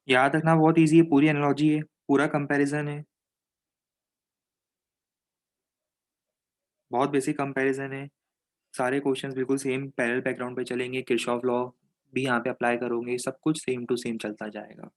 याद रखना बहुत ईजी है, पूरी एनालॉजी है, पूरा कंपैरिजन है, बहुत बेसिक कंपैरिजन है। सारे क्वेश्चंस बिल्कुल सेम पैरेलल बैकग्राउंड पे चलेंगे, किरचॉफ लॉ भी यहाँ पे अप्लाई करोगे, सब कुछ सेम टू सेम चलता जाएगा।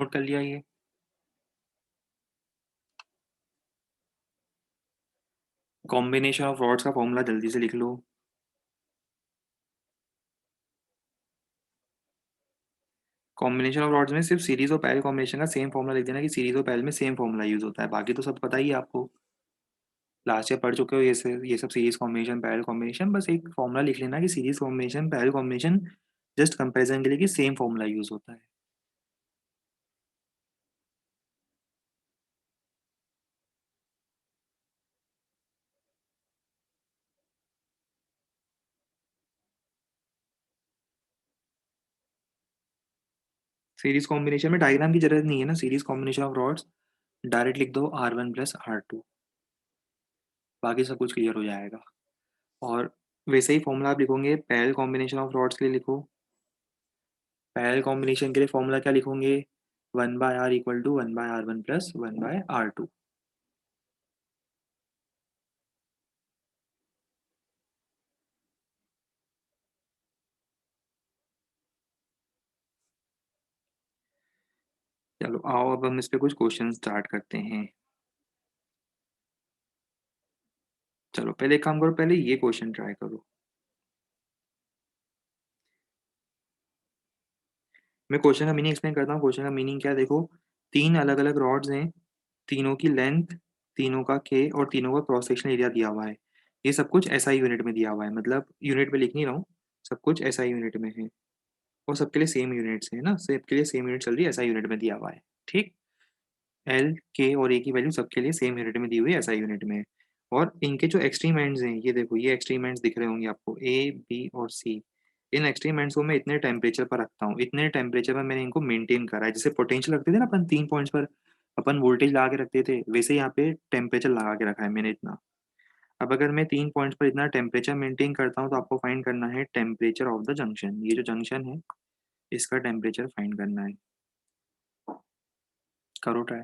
नोट कर लिया ये? कॉम्बिनेशन ऑफ रॉड्स का फॉर्मूला जल्दी से लिख लो। कॉम्बिनेशन ऑफ रॉड्स में सिर्फ सीरीज और पैरेलल कॉम्बिनेशन का सेम फॉर्मूला लिख देना कि सीरीज और पैरेलल में सेम फॉर्मूला यूज होता है, बाकी तो सब पता ही है आपको, लास्ट ईयर पढ़ चुके हो ये सब सीरीज कॉम्बिनेशन पैरेलल कॉम्बिनेशन। बस एक फॉर्मूला लिख लेना कि series combination parallel combination just comparison के लिए कि सेम फॉर्मूला यूज होता है। सीरीज कॉम्बिनेशन में डायग्राम की जरूरत नहीं है ना, series combination of rods direct लिख दो R1 + R2, बाकी सब कुछ क्लियर हो जाएगा। और वैसे ही फॉर्मूला आप लिखोगे पैरेलल कॉम्बिनेशन ऑफ रॉड्स के लिए लिखो। पैरेलल कॉम्बिनेशन के लिए फॉर्मूला क्या लिखोगे? 1/R = 1/R1 + 1/R2। चलो आओ अब हम इस पे कुछ क्वेश्चन स्टार्ट करते हैं। चलो पहले एक काम करो, पहले ये क्वेश्चन ट्राई करो। मैं क्वेश्चन का मीनिंग एक्सप्लेन करता हूँ। क्वेश्चन का मीनिंग क्या है देखो, तीन अलग अलग रॉड्स हैं, तीनों की लेंथ, तीनों का के और तीनों का क्रॉस सेक्शन एरिया दिया हुआ है। ये सब कुछ एसआई यूनिट में दिया हुआ है, मतलब यूनिट में लिख नहीं रहा हूँ, सब कुछ एसआई यूनिट में है। और सबके लिए सेम यूनिट्स है ना, सबके लिए सेम यूनिट चल रही है, एसआई यूनिट में दिया हुआ है। ठीक, एल के और ए की वैल्यू सबके लिए सेम यूनिट में दी हुई है, एसआई यूनिट में। और इनके जो एक्सट्रीम एंड्स हैं, ये देखो ये एक्सट्रीम एंड्स दिख रहे होंगे आपको, ए बी और सी। इन एक्सट्रीम एंड्स को मैं इतने टेम्परेचर पर रखता हूँ, इतने टेम्परेचर पर मैंने इनको मेंटेन करा है। जैसे पोटेंशियल रखते थे ना अपन 3 पॉइंट्स पर, अपन वोल्टेज लगा के रखते थे, वैसे यहाँ पे टेम्परेचर लगा के रखा है मैंने इतना। अब अगर मैं 3 पॉइंट्स पर इतना टेम्परेचर मेंटेन करता हूँ तो आपको फाइंड करना है टेम्परेचर ऑफ द जंक्शन। ये जो जंक्शन है इसका टेम्परेचर फाइंड करना है। करो ट्राई।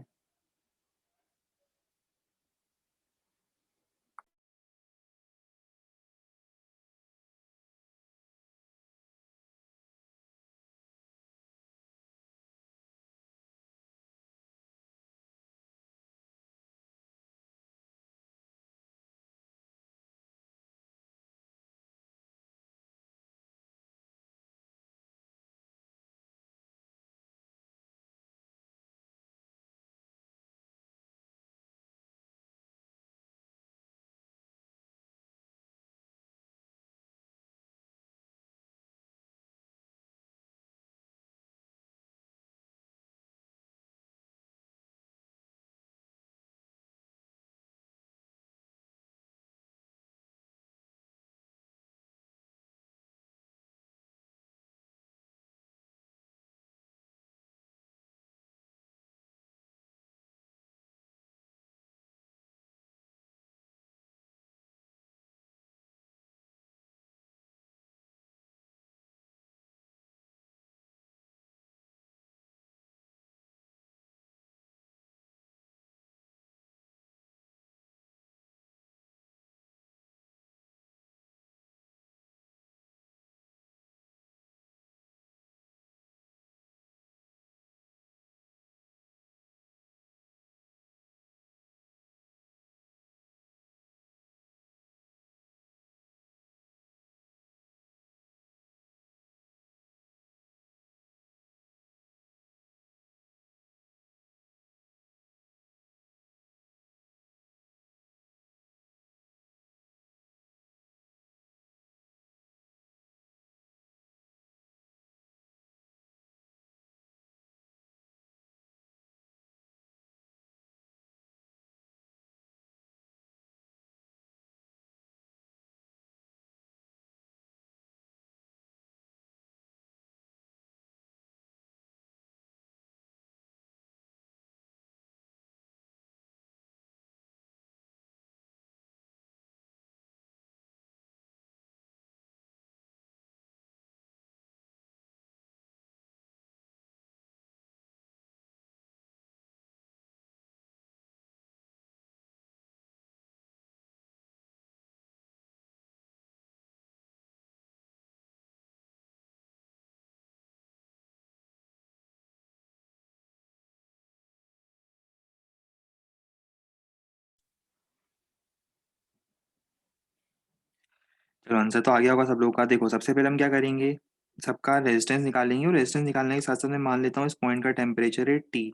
चलो आंसर तो आ गया होगा सब लोग का। देखो सबसे पहले हम क्या करेंगे, सबका रेजिस्टेंस निकालेंगे, और रेजिस्टेंस निकालने के साथ साथ मैं मान लेता हूँ इस पॉइंट का टेम्परेचर है टी।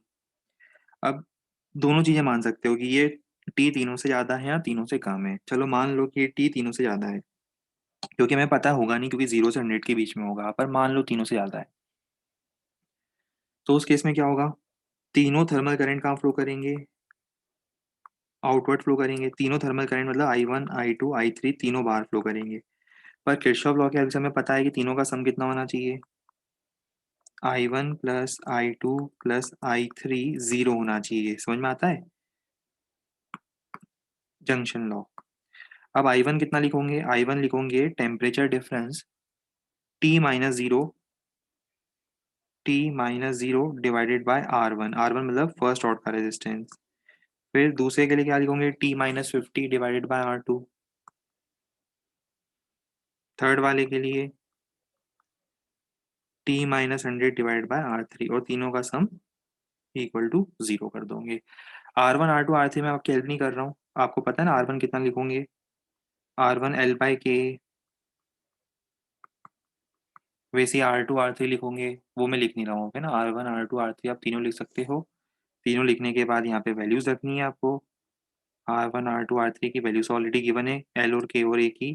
अब दोनों चीजें मान सकते हो कि ये टी तीनों से ज्यादा है या तीनों से कम है। चलो मान लो कि ये टी तीनों से ज्यादा है, क्योंकि हमें पता होगा नहीं, क्योंकि 0 से 100 के बीच में होगा, पर मान लो तीनों से ज्यादा है। तो उस केस में क्या होगा, तीनों थर्मल करंट कहाँ फ्लो करेंगे, आउटवर्ड फ्लो करेंगे। तीनों थर्मल करंट मतलब I1 I2 I3 तीनों बाहर फ्लो करेंगे। पर किरचॉफ लॉ के हेल्प से हमें पता है कि तीनों का सम कितना होना चाहिए, I1 plus I2 plus I3 0 होना चाहिए। समझ में आता है, जंक्शन लॉ। अब I1 कितना लिखोगे, I1 लिखोगे temperature difference T-0 divided by R1 मतलब फर्स्ट ऑर्डर का रेजिस्टेंस। फिर दूसरे के लिए क्या लिखोगे, T-50 divided by R2। Third वाले के लिए T-100 डिवाइडेड बाय R3, और तीनों का सम इक्वल टू 0 कर दोगे। R1 R2 R3 में आपकी हेल्प नहीं कर रहा हूँ, आपको पता है ना R1 कितना लिखोगे, R1 L/K। वैसे R2 R3 लिखोगे, वो मैं लिख नहीं रहा हूँ, ओके ना। R1 R2 R3 आप तीनों लिख सकते हो। तीनों लिखने के बाद यहाँ पे वैल्यूज रखनी है आपको। R1 R2 R3 की वैल्यूज ऑलरेडी गिवन है, L और K और A की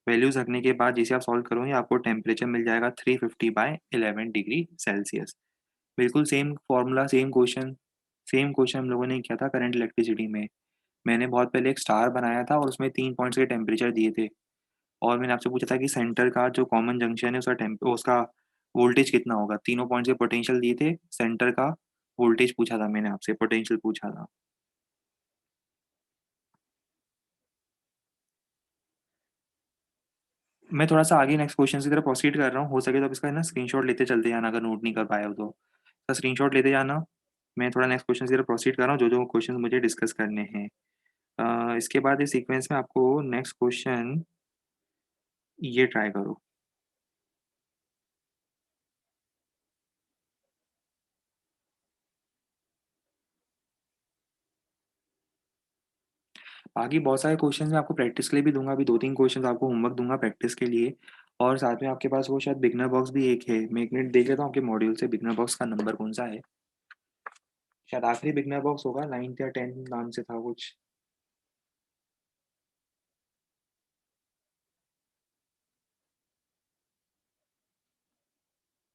वैल्यूज रखने के बाद जिसे आप सॉल्व करोगे आपको टेम्परेचर मिल जाएगा 350/11 डिग्री सेल्सियस। बिल्कुल same formula, same question. Same question हम लोगों ने किया था करंट इलेक्ट्रिसिटी में। मैंने बहुत पहले एक स्टार बनाया था और उसमें 3 पॉइंट्स के टेम्परेचर दिए थे, और मैंने आपसे पूछा था कि सेंटर का जो कॉमन जंक्शन है उसका वोल्टेज कितना होगा। तीनों पॉइंट्स के पोटेंशियल दिए थे, सेंटर का वोल्टेज पूछा था मैंने आपसे, पोटेंशियल पूछा था। मैं थोड़ा सा आगे नेक्स्ट क्वेश्चन की तरफ प्रोसीड कर रहा हूँ, हो सके तो आप इसका है ना स्क्रीनशॉट लेते चलते जाना, अगर नोट नहीं कर पाए हो तो स्क्रीनशॉट लेते जाना। मैं थोड़ा नेक्स्ट क्वेश्चन की तरफ प्रोसीड कर रहा हूँ, जो जो क्वेश्चन मुझे डिस्कस करने हैं। इसके बाद इस सीक्वेंस में आपको नेक्स्ट क्वेश्चन ये ट्राई करो। बाकी बहुत सारे क्वेश्चंस मैं आपको प्रैक्टिस के लिए भी दूंगा, अभी 2-3 क्वेश्चंस आपको होमवर्क दूंगा प्रैक्टिस के लिए। और साथ में आपके पास वो शायद बिगनर बॉक्स भी एक है, मैं एक मिनट देख लेता हूँ आपके मॉड्यूल से बिगनर बॉक्स का नंबर कौन सा है। शायद आखिरी बिगनर बॉक्स होगा, 9th या 10th नाम से था कुछ।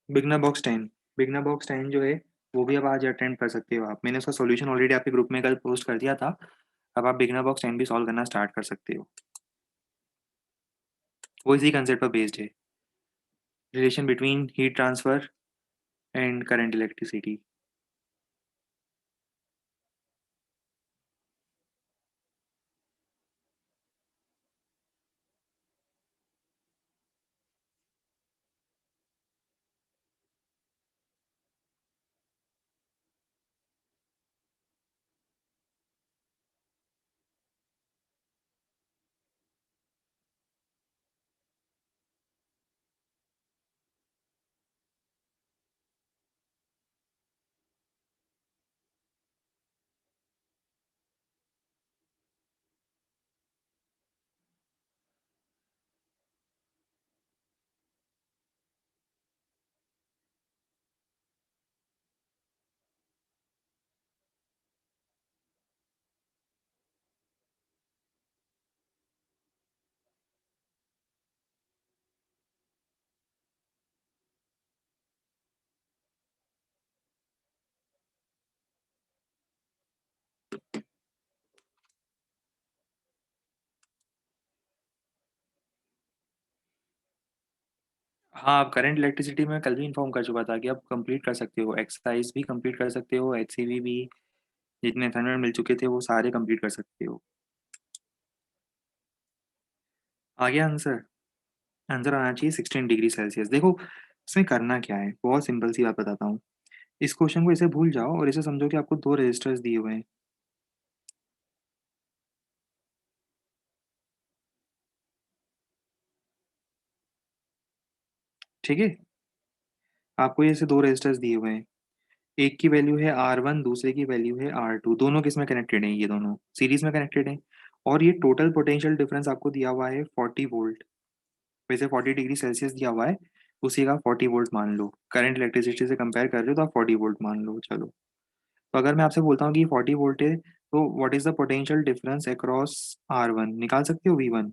Beginner box 10। बिगनर बॉक्स 10 जो है वो भी अब आज अटेंड कर सकते हो आप, मैंने उसका सॉल्यूशन ऑलरेडी आपके ग्रुप में कल पोस्ट कर दिया था। अब आप बिगनर बॉक्स 10 भी सॉल्व करना स्टार्ट कर सकते हो। वो इसी कंसेप्ट पर बेस्ड है, relation between heat transfer and current electricity. हाँ, आप करंट इलेक्ट्रिसिटी में कल भी इन्फॉर्म कर चुका था कि आप कंप्लीट कर सकते हो, एक्सरसाइज भी कंप्लीट कर सकते हो, HCV भी जितने असाइनमेंट मिल चुके थे वो सारे कंप्लीट कर सकते हो। आ गया आंसर। आंसर आना चाहिए 16 डिग्री सेल्सियस। देखो इसमें करना क्या है, बहुत सिंपल सी बात बताता हूँ। इस क्वेश्चन को ऐसे भूल जाओ और इसे समझो कि आपको दो रजिस्टर्स दिए हुए हैं, ठीक है। आपको ये ऐसे दो रजिस्टर्स दिए हुए हैं, एक की वैल्यू है R1, दूसरे की वैल्यू है R2। दोनों किस में कनेक्टेड हैं, ये दोनों सीरीज में कनेक्टेड हैं। और ये टोटल पोटेंशियल डिफरेंस आपको दिया हुआ है 40 वोल्ट। वैसे 40 डिग्री सेल्सियस दिया हुआ है, उसी का 40 वोल्ट मान लो। करंट इलेक्ट्रिसिटी से कंपेयर कर रहे हो तो आप 40 वोल्ट मान लो। चलो, तो अगर मैं आपसे बोलता हूँ कि 40 वोल्ट है, तो what is the potential difference across R1, निकाल सकते हो V1?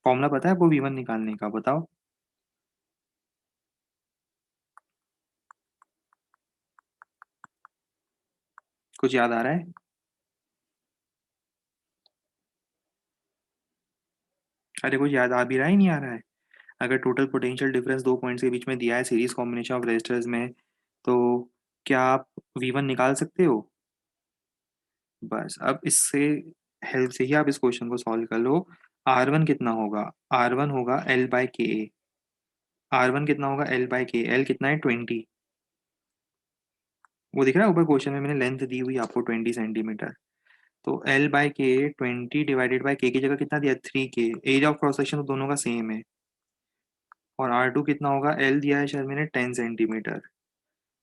फॉर्मूला पता है आपको V1 निकालने का? बताओ। कुछ याद आ रहा है? अरे कुछ याद आ भी रहा है, नहीं आ रहा है? अगर टोटल पोटेंशियल डिफरेंस दो पॉइंट्स के बीच में दिया है सीरीज कॉम्बिनेशन ऑफ रेजिस्टर्स में, तो क्या आप V1 निकाल सकते हो? बस अब इससे हेल्प से ही आप इस क्वेश्चन को सॉल्व कर लो। R1 कितना होगा? R1 होगा L/Ka। R1 कितना होगा? L/K। L कितना है? 20। वो दिख रहा है ऊपर क्वेश्चन में, मैंने लेंथ दी हुई आपको 20 सेंटीमीटर। तो L/K 20 डिवाइडेड बाई K की जगह कितना दिया? 3K। Area of cross section तो दोनों का सेम है। और R2 कितना होगा? L दिया है शायद मैंने 10 सेंटीमीटर।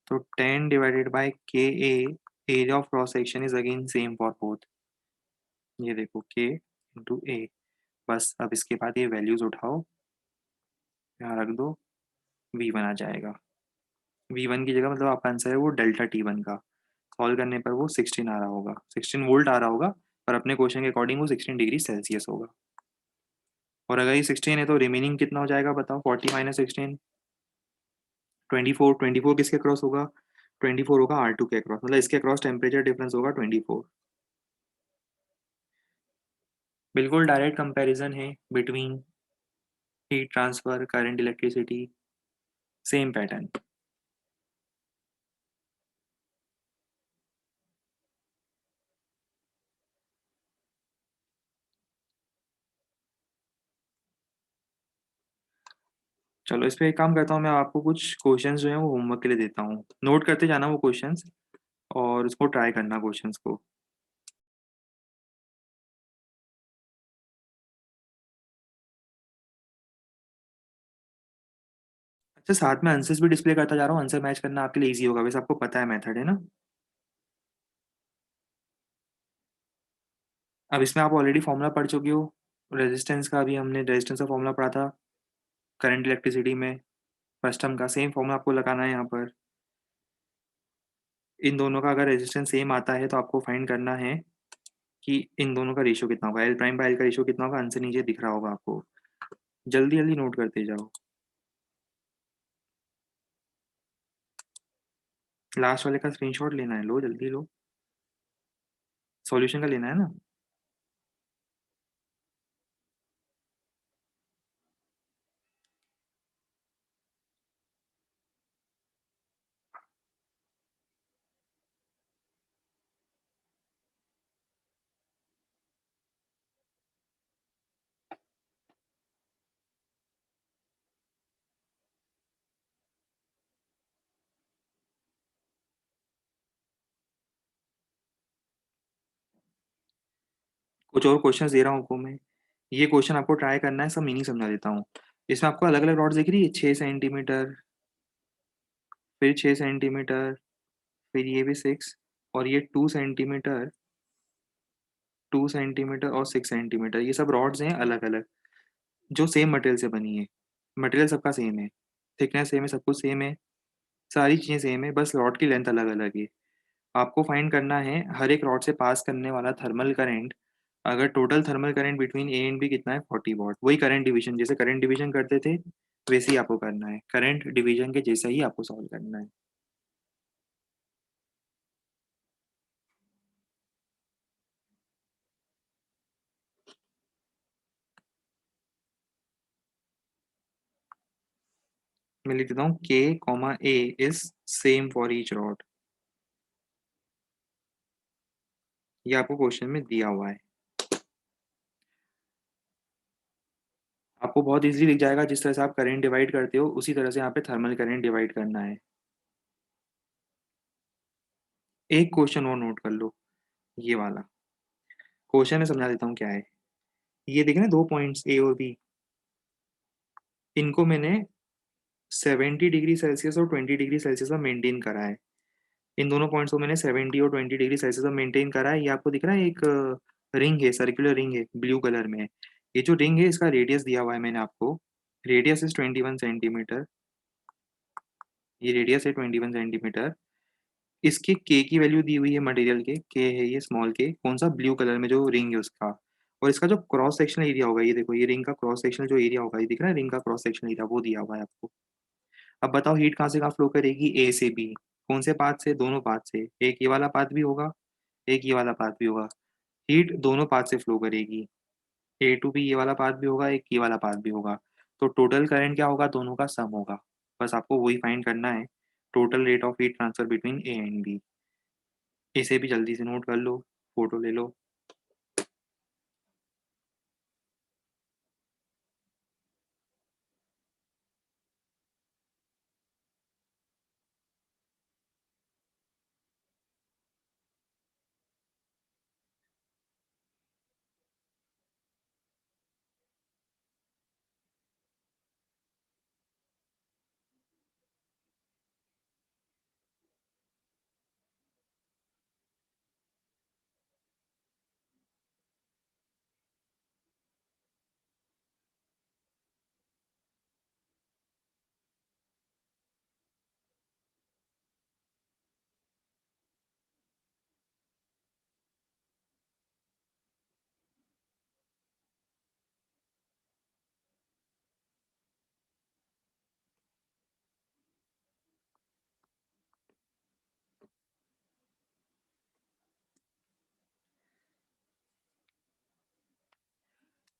तो 10 divided by Ka, area of cross section is again same for both. ये देखो K/A। बस अब इसके बाद ये वैल्यूज उठाओ, यहाँ रख दो, V1 आ जाएगा। V1 की जगह मतलब आपका आंसर है वो डेल्टा T1 का। सॉल्व करने पर वो 16 आ रहा होगा, 16 वोल्ट आ रहा होगा, पर अपने क्वेश्चन के अकॉर्डिंग वो 16 डिग्री सेल्सियस होगा। और अगर ये 16 है तो रिमेनिंग कितना हो जाएगा बताओ? 40 - 16, 24। 24 किसके क्रॉस होगा? 24 होगा R2 के क्रॉस, मतलब इसके क्रॉस टेम्परेचर डिफरेंस होगा 24। बिल्कुल डायरेक्ट कंपैरिजन है between heat transfer, current, electricity, same pattern. चलो, इस पे एक काम करता हूँ, मैं आपको कुछ क्वेश्चंस जो हैं वो होमवर्क के लिए देता हूँ, नोट करते जाना वो क्वेश्चंस, और उसको ट्राई करना क्वेश्चंस को। अच्छा, साथ में आंसर्स भी डिस्प्ले करता जा रहा हूँ, आंसर मैच करना आपके लिए इजी होगा, वैसे आपको पता है मेथड, है ना? अब इसमें आप ऑलरेडी फॉर्मूला पढ़ चुके हो रेजिस्टेंस का, अभी हमने रेजिस्टेंस का फॉर्मूला पढ़ा था करंट इलेक्ट्रिसिटी में। फर्स्ट टर्म का सेम फॉर्मूला आपको लगाना है यहाँ पर। इन दोनों का अगर रेजिस्टेंस सेम आता है तो आपको फाइंड करना है कि इन दोनों का रेशियो कितना होगा, L' बाय L का रेशियो कितना होगा, आंसर नीचे दिख रहा होगा आपको। जल्दी जल्दी नोट करते जाओ। लास्ट वाले का स्क्रीनशॉट लेना है, लो जल्दी लो। सॉल्यूशन का लेना है ना? कुछ और क्वेश्चन दे रहा हूँ आपको मैं, ये क्वेश्चन आपको ट्राई करना है, सब मीनिंग समझा देता हूँ। इसमें आपको अलग अलग रॉड्स दिख रही है, 6 सेंटीमीटर, फिर 6 सेंटीमीटर, फिर ये भी 6, और ये 2 सेंटीमीटर, 2 सेंटीमीटर और 6 सेंटीमीटर, ये सब रॉड्स हैं अलग अलग, जो सेम मटेरियल से बनी है। मटेरियल सबका सेम है, थिकनेस सेम है, सब कुछ सेम है, सारी चीज़ें सेम है, बस रॉड की लेंथ अलग अलग है। आपको फाइंड करना है हर एक रॉड से पास करने वाला थर्मल करंट। अगर total thermal current between A and B कितना है? 40 वॉट। वही करंट डिवीजन, जैसे करंट डिवीजन करते थे वैसे ही आपको करना है, करंट डिवीजन के जैसा ही आपको सॉल्व करना है। मैं लिख देता हूँ K, A is same for each rod. ये आपको क्वेश्चन में दिया हुआ है। आपको बहुत इजीली दिख जाएगा, जिस तरह से आप करंट डिवाइड करते हो उसी तरह से यहाँ पे थर्मल करंट डिवाइड करना है। एक क्वेश्चन और नोट कर लो, ये वाला क्वेश्चन मैं समझा देता हूँ क्या है। ये देखे ना दो पॉइंट्स ए और बी, इनको मैंने 70 डिग्री सेल्सियस और 20 डिग्री सेल्सियस में मेंटेन करा है। इन दोनों पॉइंट्स को मैंने 70 और 20 डिग्री सेल्सियस में मेंटेन करा है। ये आपको दिख रहा है, एक रिंग है, सर्कुलर रिंग है, ब्लू कलर में। ये जो रिंग है इसका रेडियस दिया हुआ है मैंने आपको, रेडियस इज 21 सेंटीमीटर, ये रेडियस है 21 सेंटीमीटर। इसके के की वैल्यू दी हुई है मटेरियल के है ये स्मॉल के, कौन सा, ब्लू कलर में जो रिंग है उसका। और इसका जो क्रॉस सेक्शनल एरिया होगा, ये देखो, ये रिंग का क्रॉस सेक्शनल जो एरिया होगा, ये दिख रहा है रिंग का क्रॉस सेक्शनल एरिया, वो दिया हुआ है आपको। अब बताओ हीट कहाँ से कहाँ फ्लो करेगी, ए से बी। कौन से पाथ से, दोनों पाथ से, एक ये वाला पाथ भी होगा, एक ये वाला पाथ भी होगा। हीट दोनों पाथ से फ्लो करेगी, ए टू बी ये वाला पाथ भी होगा, एक ये वाला पाथ भी होगा। तो टोटल करंट क्या होगा, दोनों का सम होगा। बस आपको वही फाइंड करना है, total rate of heat transfer between A and B. इसे भी जल्दी से नोट कर लो, फोटो ले लो।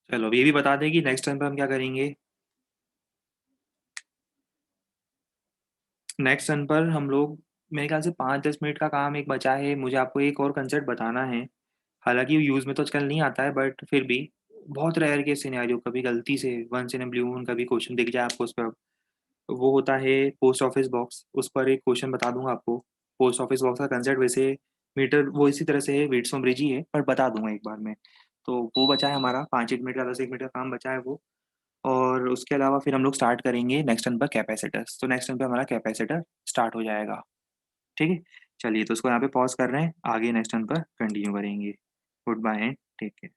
चलो अब ये भी बता दें कि नेक्स्ट टर्म पर हम क्या करेंगे। नेक्स्ट टर्म पर हम लोग, मेरे ख्याल से 5-10 मिनट का काम एक बचा है, मुझे आपको एक और कंसेप्ट बताना है। हालांकि यूज़ में तो आजकल नहीं आता है, बट फिर भी बहुत रेयर के सिनेरियो, कभी गलती से once in a blue moon कभी क्वेश्चन दिख जाए आपको उस पर। वो होता है पोस्ट ऑफिस बॉक्स, उस पर एक क्वेश्चन बता दूंगा आपको। पोस्ट ऑफिस बॉक्स का कंसेप्ट वैसे मीटर वो इसी तरह से है, वेट्सो ब्रिज ही है, पर बता दूंगा एक बार में। तो वो बचा है हमारा 5-1 मिनट का, 10-1 मिनट का काम बचा है वो। और उसके अलावा फिर हम लोग स्टार्ट करेंगे नेक्स्ट टर्न पर कैपेसिटर्स, तो नेक्स्ट टर्न पे हमारा कैपेसिटर स्टार्ट हो जाएगा। ठीक है। चलिए तो उसको यहाँ पे पॉज कर रहे हैं, आगे नेक्स्ट टर्न पर कंटिन्यू करेंगे। Good bye and take care.